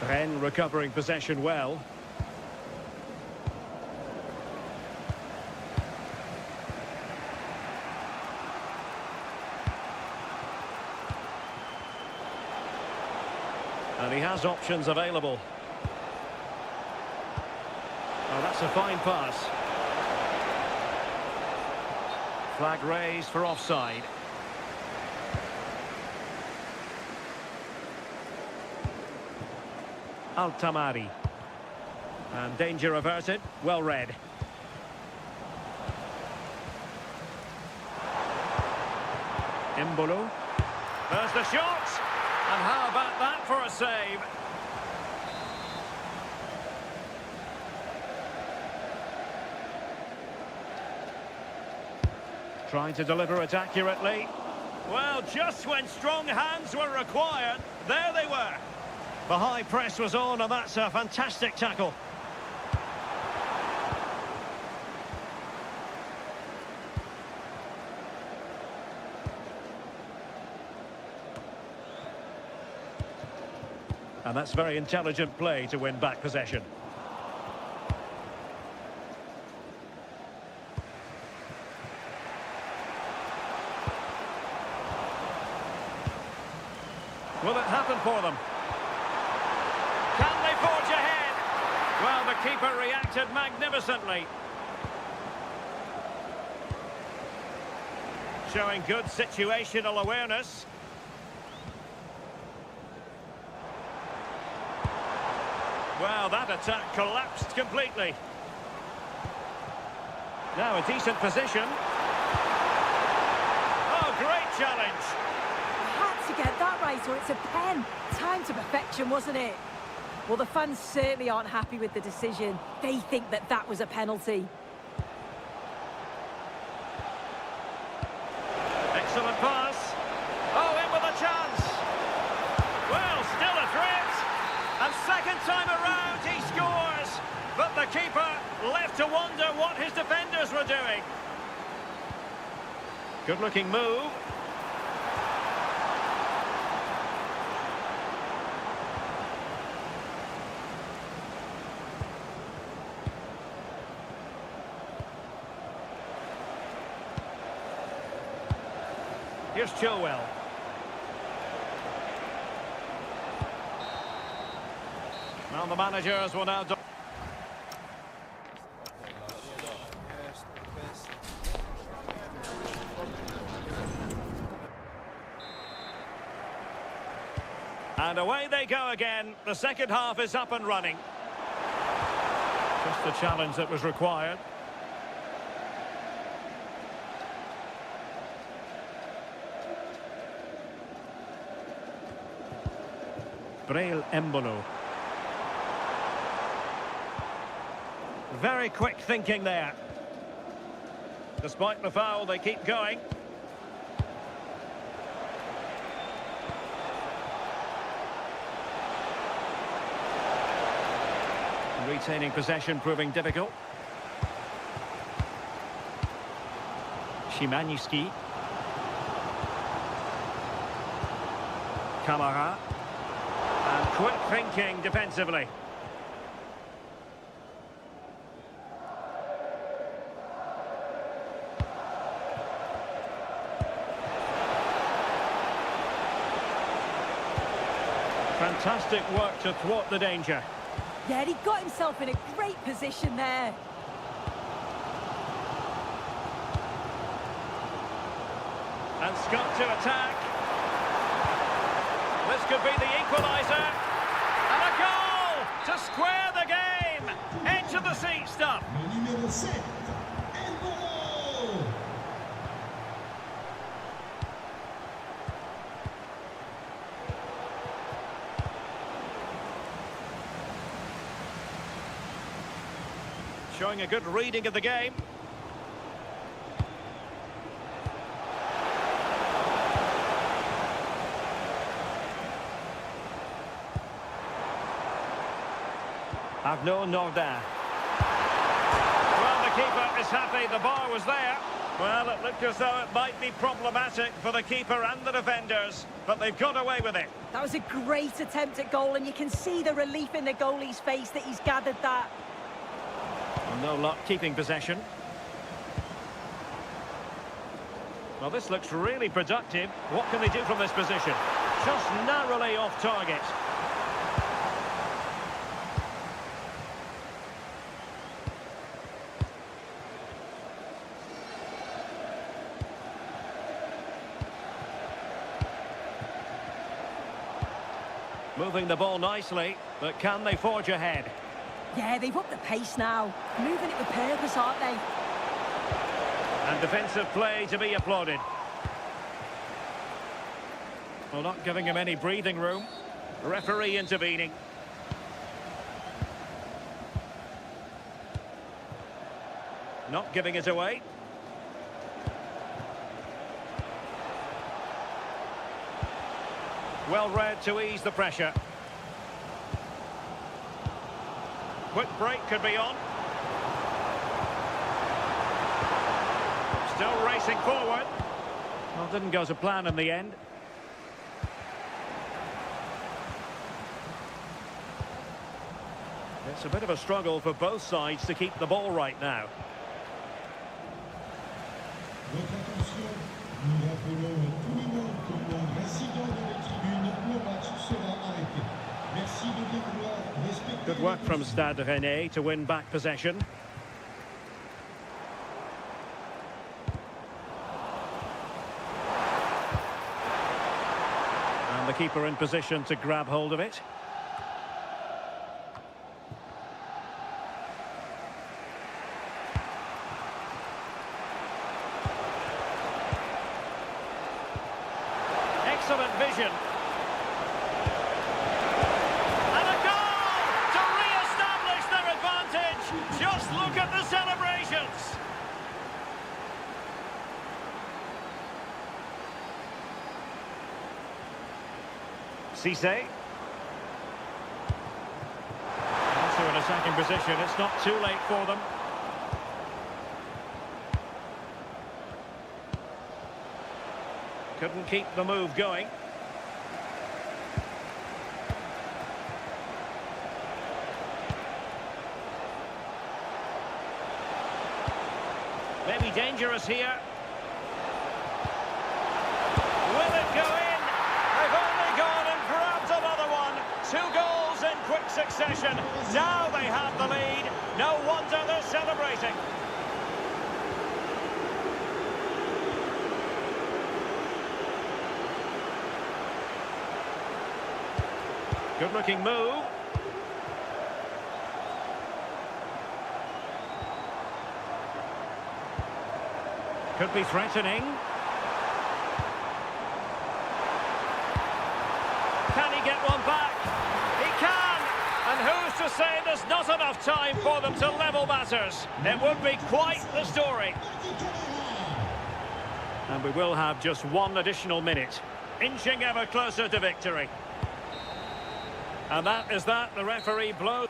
Rennes recovering possession well. And he has options available. Oh, that's a fine pass. Flag raised for offside. Altamari. And danger averted. Well read. Embolo. There's the shot. And how about that for a save? Trying to deliver it accurately. Well, just when strong hands were required, there they were. The high press was on, and that's a fantastic tackle. And that's very intelligent play to win back possession. Will it happen for them? Can they forge ahead? Well, the keeper reacted magnificently. Showing good situational awareness. Well, that attack collapsed completely. Now a decent position. Oh, great challenge. Had to get that right, or it's a pen. Time to perfection, wasn't it? Well, the fans certainly aren't happy with the decision. They think that that was a penalty. keeper left to wonder what his defenders were doing. Good-looking move. Here's Chilwell. Well, the managers will now... And away they go again. The second half is up and running. Just the challenge that was required. Braille Embolo. Very quick thinking there. Despite the foul, they keep going. Retaining possession proving difficult. Szymański. Kamara. And quick thinking defensively. Fantastic work to thwart the danger. Yeah, he got himself in a great position there. And Scott to attack. This could be the equaliser. And a goal to square the game. Edge of the seat stuff. Le numéro 7, Voron. Showing a good reading of the game. Arnaud Nordin. Well, the keeper is happy. The bar was there. Well, it looked as though it might be problematic for the keeper and the defenders, but they've got away with it. That was a great attempt at goal, and you can see the relief in the goalie's face that he's gathered that. No luck keeping possession. Well, this looks really productive. What can they do from this position? Just narrowly off target. Moving the ball nicely, but can they forge ahead? Yeah, they've upped the pace now. Moving it with purpose, aren't they? And defensive play to be applauded. Well, not giving him any breathing room. Referee intervening. Not giving it away. Well read to ease the pressure. Quick break could be on. Still racing forward. Well, didn't go to plan in the end. It's a bit of a struggle for both sides to keep the ball right now. Votre attention, nous rappelons à tout le monde qu'au nom d'incident dans les tribunes, le match sera arrêté. Merci de bien vouloir respecter... Good work from Stade Rennais to win back possession. And the keeper in position to grab hold of it. Excellent vision. And a goal to re-establish their advantage. Just look at the celebrations. Cisse. Into an attacking position. It's not too late for them. Couldn't keep the move going. Maybe dangerous here. Will it go in? They've only gone and grabbed another one. 2 goals in quick succession. Now they have the lead. No wonder they're celebrating. Good-looking move. Could be threatening. Can he get one back? He can! And who's to say there's not enough time for them to level matters? It would be quite the story. And we will have just 1 additional minute. Inching ever closer to victory. And that is that. The referee blows.